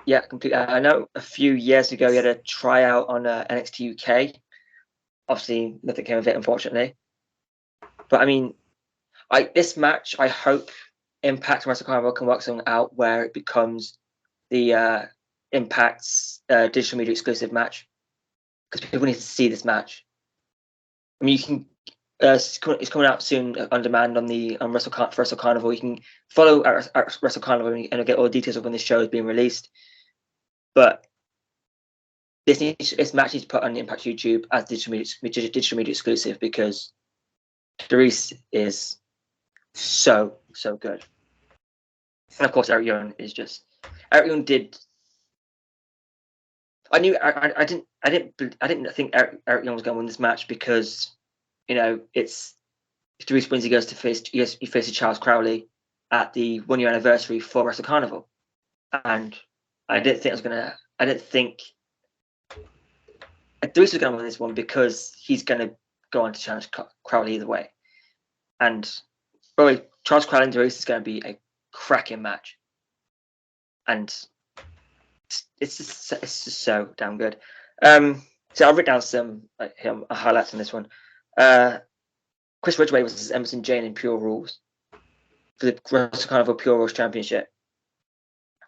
Yeah, completely. I know a few years ago he had a tryout on NXT UK. Obviously, nothing came of it, unfortunately. But I mean, this match, I hope Impact and Wrestle Carnival can work something out where it becomes the Impact's digital media exclusive match, because people need to see this match. I mean, you can. It's coming out soon on demand on Wrestle Carnival. You can follow at Wrestle Carnival and get all the details of when this show is being released. But this match needs to put on the Impact YouTube as digital media exclusive, because Darice is so good. And of course, Eric Young is just. Eric Young did. I didn't think Eric Young was going to win this match because, it's if Darice wins, he goes to he faces Charles Crowley at the 1 year anniversary for Wrestle Carnival, and I didn't think Darice was going to win this one because he's going to go on to challenge Crowley either way, and probably Charles Crowley and Darice is going to be a cracking match, and it's just so damn good. So I've written down some highlights on this one. Chris Ridgway versus Emerson Jane in Pure Rules for the Wrestle Carnival Pure Rules Championship.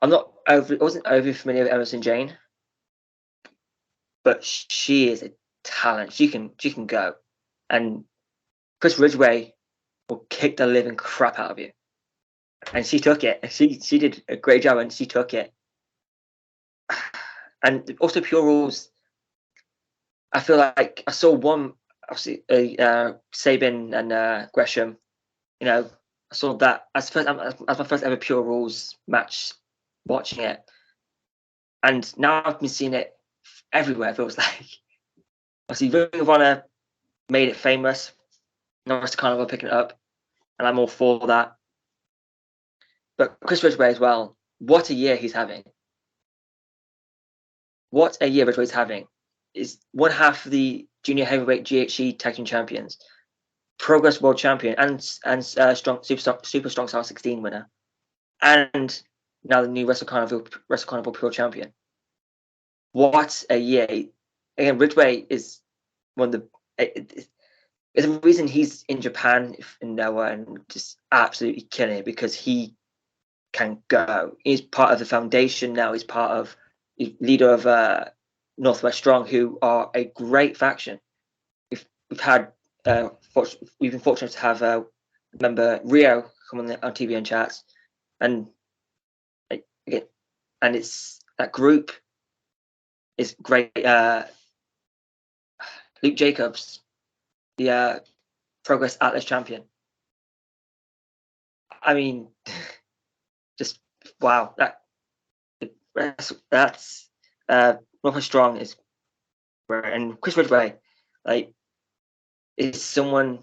I wasn't overly familiar with Emerson Jane, but she is a talent. She can go, and Chris Ridgway will kick the living crap out of you, and she took it. She did a great job, and she took it. And also Pure Rules, I feel like I saw one, obviously, Sabin and Gresham. I saw that as my first ever Pure Rules match, watching it, and now I've been seeing it everywhere. It feels like, obviously, Ring of Honor made it famous. Wrestle Carnival picking it up, and I'm all for that. But Chris Ridgway as well. What a year he's having! What a year Ridgway's having! Is one half of the junior heavyweight GHC tag team champions, Progress World Champion, and strong super strong style 16 winner, and now the new Wrestle Carnival Pure Champion. What a year! Again, Ridgway is one of the. There's a reason he's in Japan in Noah and just absolutely killing it, because he can go. He's part of the foundation now. He's leader of Northwest Strong, who are a great faction. We've had we've been fortunate to have member Rio come on TBN chats, and it's that group is great. Luke Jacobs, the Progress Atlas champion. I mean, just wow! That's Northwest Strong is, and Chris Ridgway, like, is someone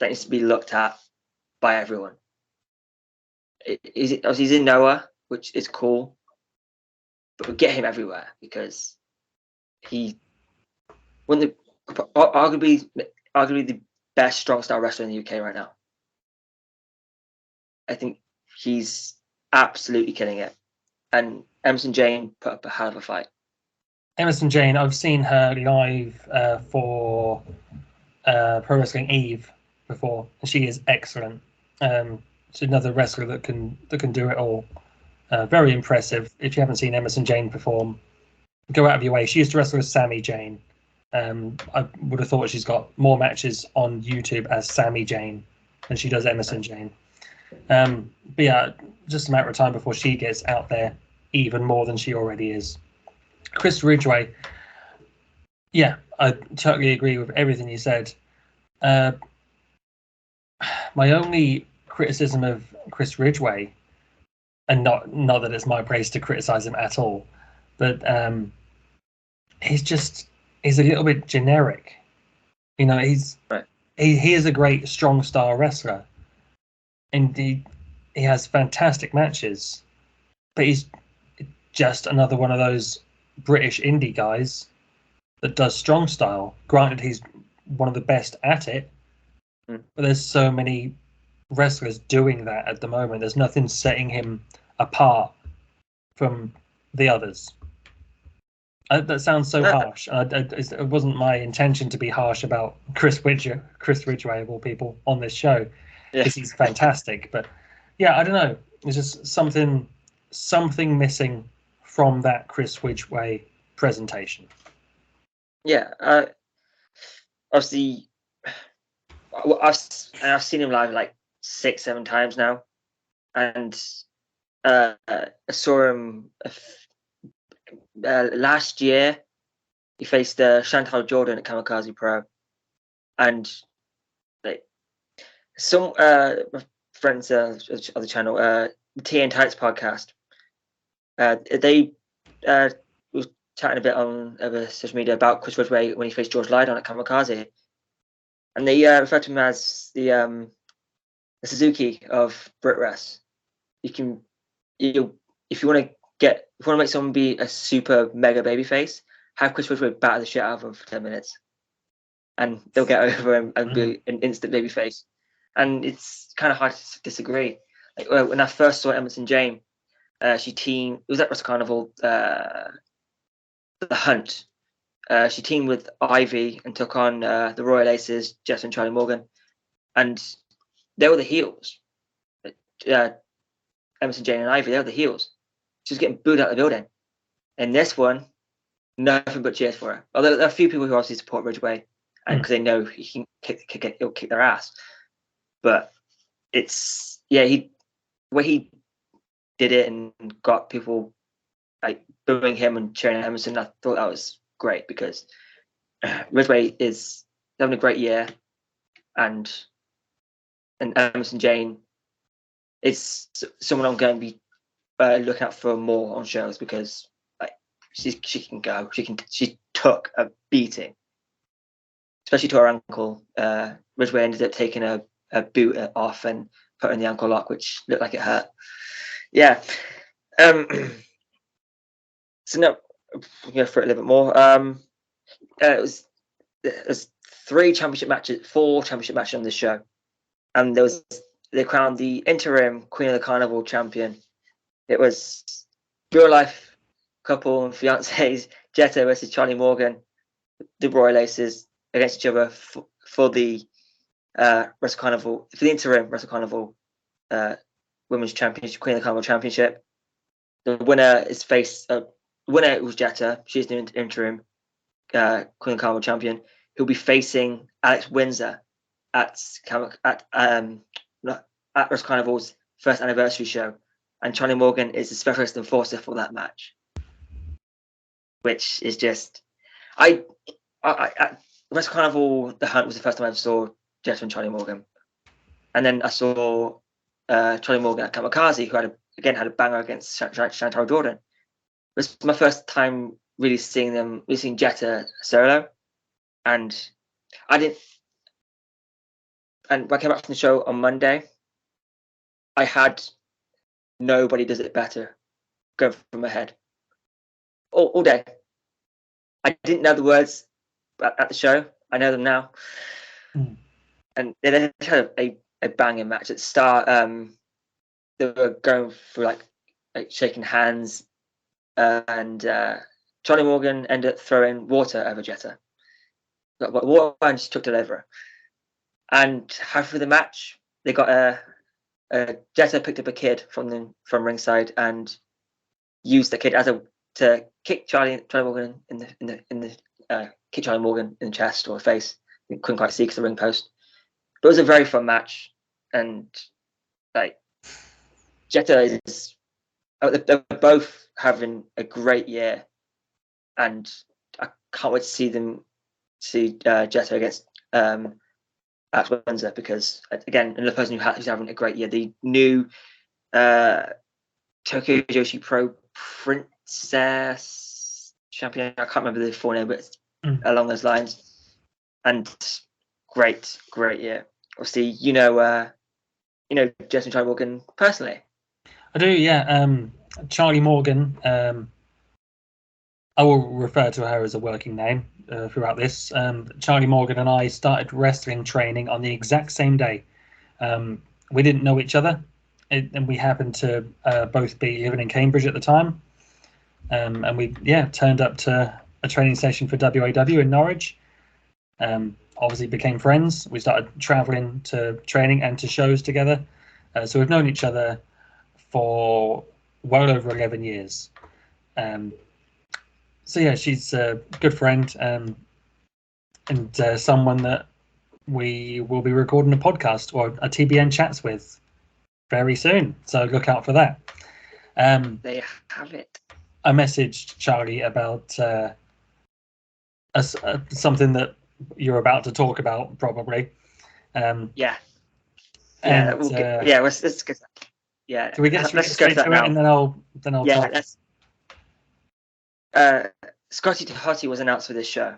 that needs to be looked at by everyone. Obviously he's in Noah, which is cool, but we get him everywhere because he arguably the best strong style wrestler in the UK right now. I think he's absolutely killing it. And Emerson Jane put up a hell of a fight. Emerson Jane, I've seen her live for Pro Wrestling Eve before, and she is excellent. She's another wrestler that can do it all. Very impressive. If you haven't seen Emerson Jane perform, go out of your way. She used to wrestle as Sammy Jane. I would have thought she's got more matches on YouTube as Sammy Jane than she does Emerson Jane. But yeah, just a matter of time before she gets out there even more than she already is. Chris Ridgway, yeah, I totally agree with everything you said. My only criticism of Chris Ridgway, and not that it's my place to criticize him at all, but he's a little bit generic. You know, he is a great strong style wrestler, and he has fantastic matches, but he's just another one of those British indie guys that does strong style. Granted, he's one of the best at it, but there's so many wrestlers doing that at the moment. There's nothing setting him apart from the others. That sounds so harsh. It wasn't my intention to be harsh about Chris Ridgway of all people on this show, because he's fantastic. But yeah, I don't know. There's just something missing from that Chris Ridgway presentation. Yeah, obviously, I've seen him live like 6-7 times now, and I saw him last year. He faced Chantal Jordan at Kamikaze Pro, and like some friends of the channel, the TN Tights podcast, they was chatting a bit on social media about Chris Ridgway when he faced George Lydon at Kamikaze, and they referred to him as the Suzuki of Brit Wres. If you want to make someone be a super mega babyface, have Chris Ridgway batter the shit out of him for 10 minutes, and they'll get over him and be an instant babyface. And it's kind of hard to disagree. Like when I first saw Emerson Jane, it was at Wrestle Carnival, The Hunt. She teamed with Ivy and took on the Royal Aces, Jess and Charlie Morgan, and they were the heels. Emerson Jane and Ivy, they were the heels. She was getting booed out of the building. And this one, nothing but cheers for her. Although there are a few people who obviously support Ridgway, and because they know he can he'll kick their ass. But it's he did it and got people like booing him and cheering at Emerson. I thought that was great, because Ridgway is having a great year, and Emerson Jane is someone I'm going to be looking out for more on shows, because like she can go. She took a beating especially to her ankle. Ridgeway ended up taking a boot off and putting the ankle lock, which looked like it hurt. Yeah. So no, we'll go for it a little bit more. It was 4 championship matches on this show, and they crowned the interim Queen of the Carnival champion. It was real life couple and fiancés Jetta versus Charlie Morgan, the Royal Aces, against each other for the Wrestle Carnival, for the interim Wrestle Carnival Women's Championship, Queen of the Carnival Championship. The winner is winner was Jetta. She's the interim Queen of the Carnival champion. Who'll be facing Alex Windsor at Wrestle Carnival's first anniversary show, and Charlie Morgan is the specialist enforcer for that match, which is just I Wrestle Carnival The Hunt was the first time I ever saw Jetta and Charlie Morgan, and then I saw Charlie Morgan at Kamikaze, who had a banger against Chantal Jordan. It was my first time really seeing Jetta solo, and when I came back from the show on Monday, I had nobody does it better going from my head all day. I didn't know the words at the show. I know them now. And they had a banging match at the start. They were going through like shaking hands, and Charlie Morgan ended up throwing water over Jetta. Water, and she took it over. And halfway through the match, they got Jetta picked up a kid from ringside and used the kid to kick Charlie Morgan in the Charlie Morgan in the chest or face. You couldn't quite see because of the ring post. But it was a very fun match, and like Jetta they're both having a great year, and I can't wait to see Jetta against Alex Windsor, because again, another person who's having a great year. The new Tokyo Joshi Pro Princess champion. I can't remember the full name, but it's along those lines. And great year. Obviously, Jetta and Charlie Morgan personally. I do, yeah. Charlie Morgan. I will refer to her as a working name throughout this. Charlie Morgan and I started wrestling training on the exact same day. We didn't know each other, and we happened to both be living in Cambridge at the time. And we turned up to a training session for WAW in Norwich. Obviously became friends. We started traveling to training and to shows together. So we've known each other for well over 11 years. So yeah, she's a good friend, and someone that we will be recording a podcast or a TBN chats with very soon. So look out for that. They have it. I messaged Charlie about something that you're about to talk about, probably. Let's get Do we get straight to it, and then I'll talk. Scotty to Hotty was announced for this show,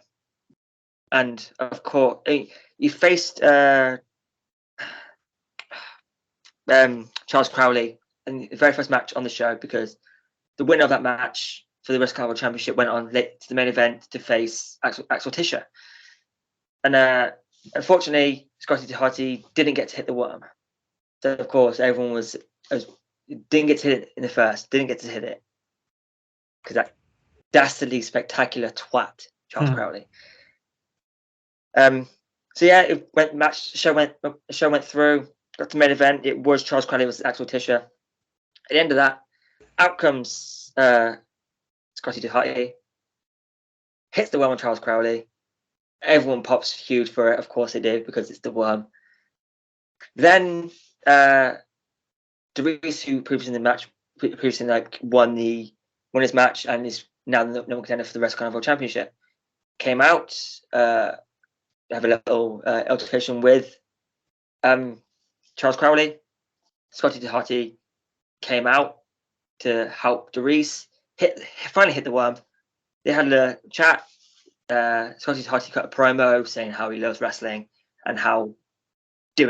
and of course you faced Charles Crowley in the very first match on the show, because the winner of that match for the Wrestle Carnival Championship went on to the main event to face Axel Tischer. And unfortunately, Scotty to Hotty didn't get to hit the worm. So of course, everyone didn't get to hit it in the first, didn't get to hit it, because that dastardly spectacular twat, Charles Crowley. So yeah, show went through, got to the main event. It was Charles Crowley versus Axel Tischer. At the end of that, out comes Scotty to Hotty, hits the worm on Charles Crowley. Everyone pops huge for it. Of course they did, because it's the worm. Then Darice, who previously won his match and is now the number one contender for the Wrestle Carnival Championship, came out, have a little altercation with Charles Crowley. Scotty to Hotty came out to help Darice finally hit the worm. They had a chat. Scotty Hotty cut a promo saying how he loves wrestling and how he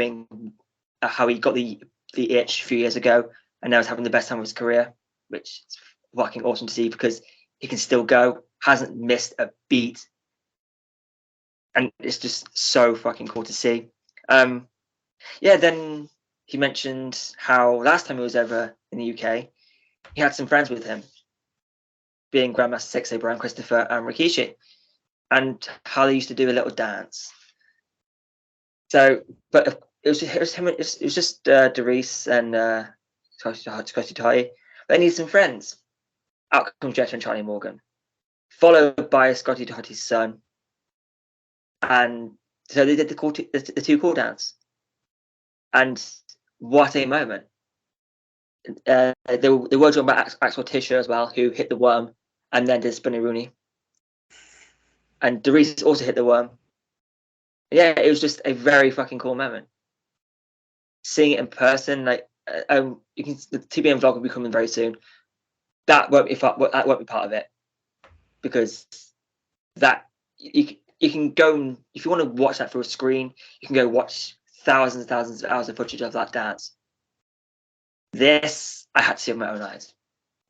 got the itch a few years ago and now he's having the best time of his career, which is fucking awesome to see because he can still go, hasn't missed a beat, and it's just so fucking cool to see. Then he mentioned how last time he was over in the UK, he had some friends with him, being Grandmaster Sexay, Brian Christopher, and Rikishi, and how they used to do a little dance. So, but it was just Darice and Scotty Ty. They need some friends. Out comes Jeff and Charlie Morgan, followed by Scotty Totty's son, and so they did the two cool dance. And what a moment! They were talking about Axel Tischer as well, who hit the worm and then did Spinny Rooney. And Darice also hit the worm. Yeah, it was just a very fucking cool moment. Seeing it in person, like the TBN vlog will be coming very soon. That won't be part of it, because that you can go, if you want to watch that through a screen, you can go watch thousands and thousands of hours of footage of that dance. This I had to see with my own eyes,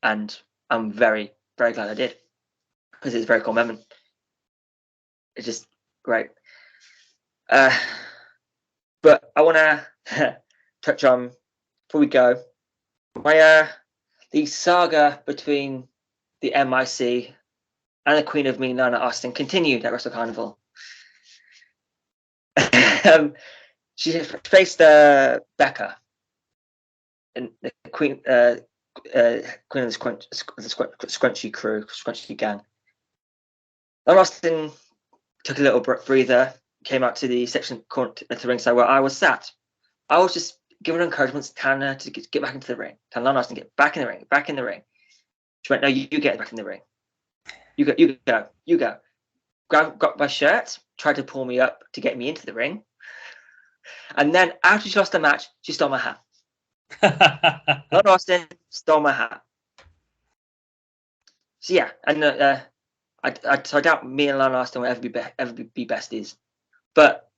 and I'm very, very glad I did, because it's a very cool moment. It's just great. But I want to touch on, before we go, the saga between the M.I.C and the Queen of Mean, Lana Austin, continued at Wrestle Carnival. She faced Becca, and the Queen of the Scrunchy crew, Scrunchy gang. Lana Austin took a little breather, came out to the section at the ringside where I was sat. I was just giving her encouragement, telling her to get back into the ring, telling Lana Austin to get back in the ring, back in the ring. She went, "No, you get back in the ring. You go. Got my shirt, tried to pull me up to get me into the ring. And then after she lost the match, she stole my hat. Lana Austin stole my hat. So yeah, and I doubt me and Lana Austin will ever be besties. But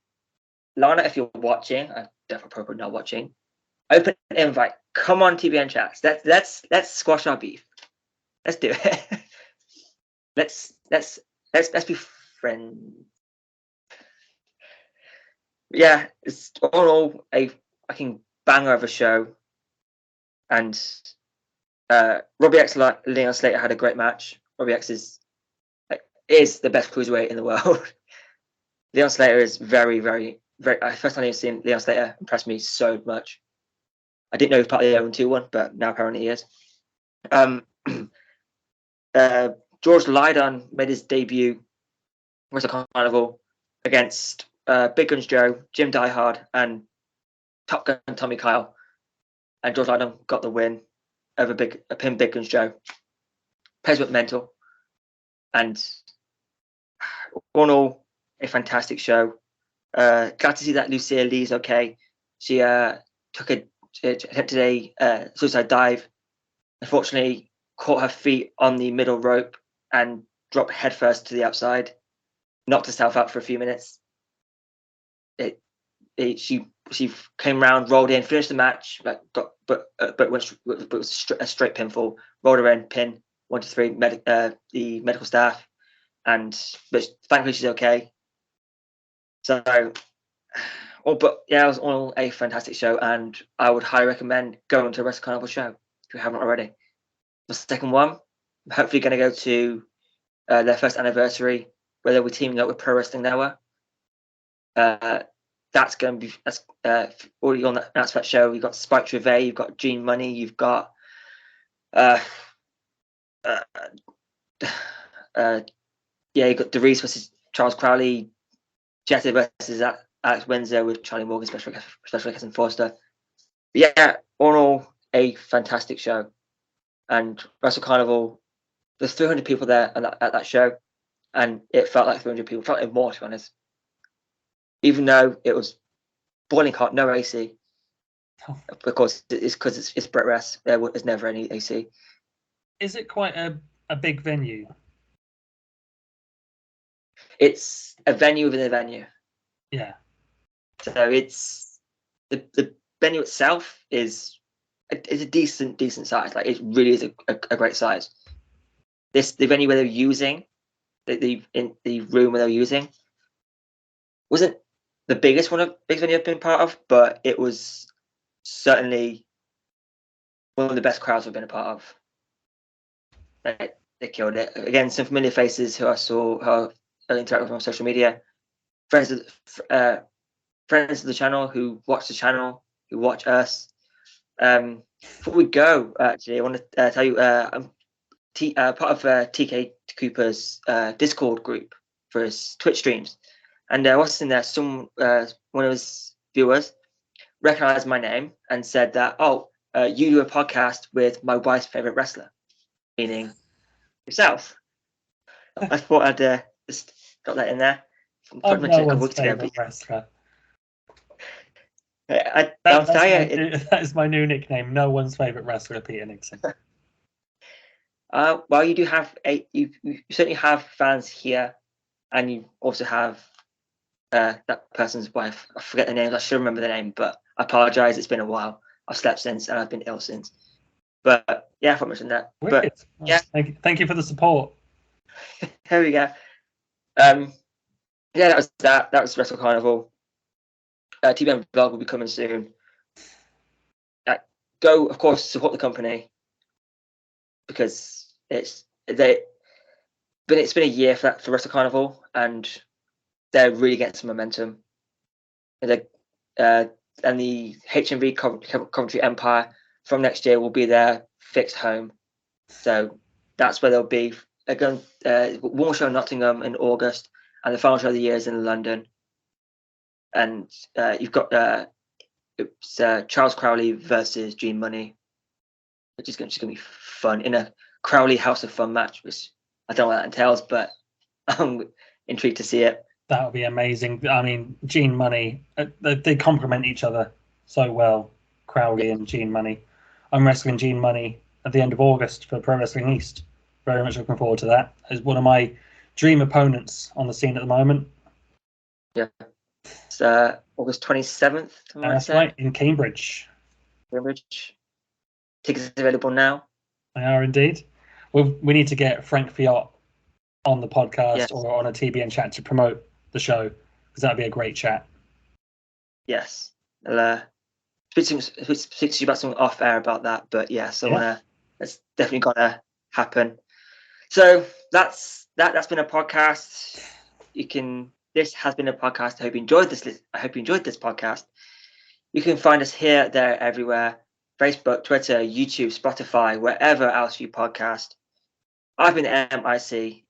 Lana, if you're watching, I'm definitely probably not watching, open an invite. Come on, TBN chats. Let's squash our beef. Let's do it. Let's be friends. Yeah, it's all a fucking banger of a show. And Robbie X and Leon Slater had a great match. Robbie X is the best cruiserweight in the world. Leon Slater is very, very, very. First time I've seen Leon Slater impressed me so much. I didn't know he was part of the 0-2-1, but now apparently he is. George Lydon made his debut Wrestle Carnival against Big Guns Joe, Jim Diehard, and Top Gun Tommy Kyle. And George Lydon got the win over Big Guns Joe. Plays with mental. And all in all, a fantastic show. Glad to see that Lucia Lee's okay. She attempted a suicide dive. Unfortunately, caught her feet on the middle rope and dropped headfirst to the outside. Knocked herself out for a few minutes. She came around, rolled in, finished the match, but was a straight pinfall. Rolled her in, pin 1 to 3. The medical staff, but thankfully she's okay. So, but yeah, it was all a fantastic show, and I would highly recommend going to a Wrestle Carnival show if you haven't already. The second one, I'm hopefully going to go to their first anniversary, where they'll be teaming up with Pro Wrestling Noah. That's going to be already on that show. You've got Spike Trivet, you've got Gene Money, you've got you've got Darice versus Charles Crowley, Jetta versus Alex Windsor with Charlie Morgan, special guest and Forster. But yeah, all in all, a fantastic show. And Wrestle Carnival, there's 300 people there at that show, and it felt like 300 people. It felt like more, to be honest. Even though it was boiling hot, no AC, because it's Bret Rest. There's never any AC. Is it quite a big venue? it's a venue within a venue. Yeah. So it's the venue itself is a decent size. Like it really is a great size. The venue where they're using in the room where they're using wasn't the biggest venue I've been part of, but it was certainly one of the best crowds I've been a part of. They killed it. Again, some familiar faces who I interact with on social media, friends of the channel who watch the channel, who watch us. Before we go, actually, I want to tell you, I'm part of TK Cooper's Discord group for his Twitch streams, and whilst in there, one of his viewers recognized my name and said that, you do a podcast with my wife's favorite wrestler, meaning yourself. I thought I'd just got that in there. I'm no one's favorite wrestler. That is my new nickname. No one's favorite wrestler, Peter Nixon. Well, you do have you certainly have fans here, and you also have that person's wife. I forget the name. I should remember the name, but I apologize. It's been a while. I've slept since, and I've been ill since. But yeah, I thought I mentioned that. Weird. But yeah, thank you for the support. There we go. Yeah, that was Wrestle Carnival. TBN vlog will be coming soon. Go, of course, support the company because it's been a year for Wrestle Carnival, and they're really getting some momentum. And the HMV Coventry Empire from next year will be their fixed home, so that's where they'll be. Again, one show in Nottingham in August, and the final show of the year is in London. And you've got Charles Crowley versus Gene Money, which is going to be fun in a Crowley House of Fun match, which I don't know what that entails, but I'm intrigued to see it. That would be amazing. I mean, Gene Money, they complement each other so well, Crowley and Gene Money. I'm wrestling Gene Money at the end of August for Pro Wrestling East. Very much looking forward to that. As one of my dream opponents on the scene at the moment. Yeah. It's August 27th. That's right, in Cambridge. Tickets available now. They are indeed. We need to get Frank Fiat on the podcast or on a TBN chat to promote the show, because that'd be a great chat. Yes. I'll speak to you about something off air about that, but that's definitely gonna happen. So that's been a podcast. This has been a podcast. I hope you enjoyed this podcast. You can find us here, there, everywhere. Facebook, Twitter, YouTube, Spotify, wherever else you podcast. I've been M.I.C.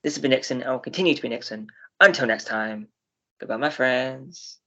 This has been Nixon, and will continue to be Nixon. Until next time, goodbye, my friends.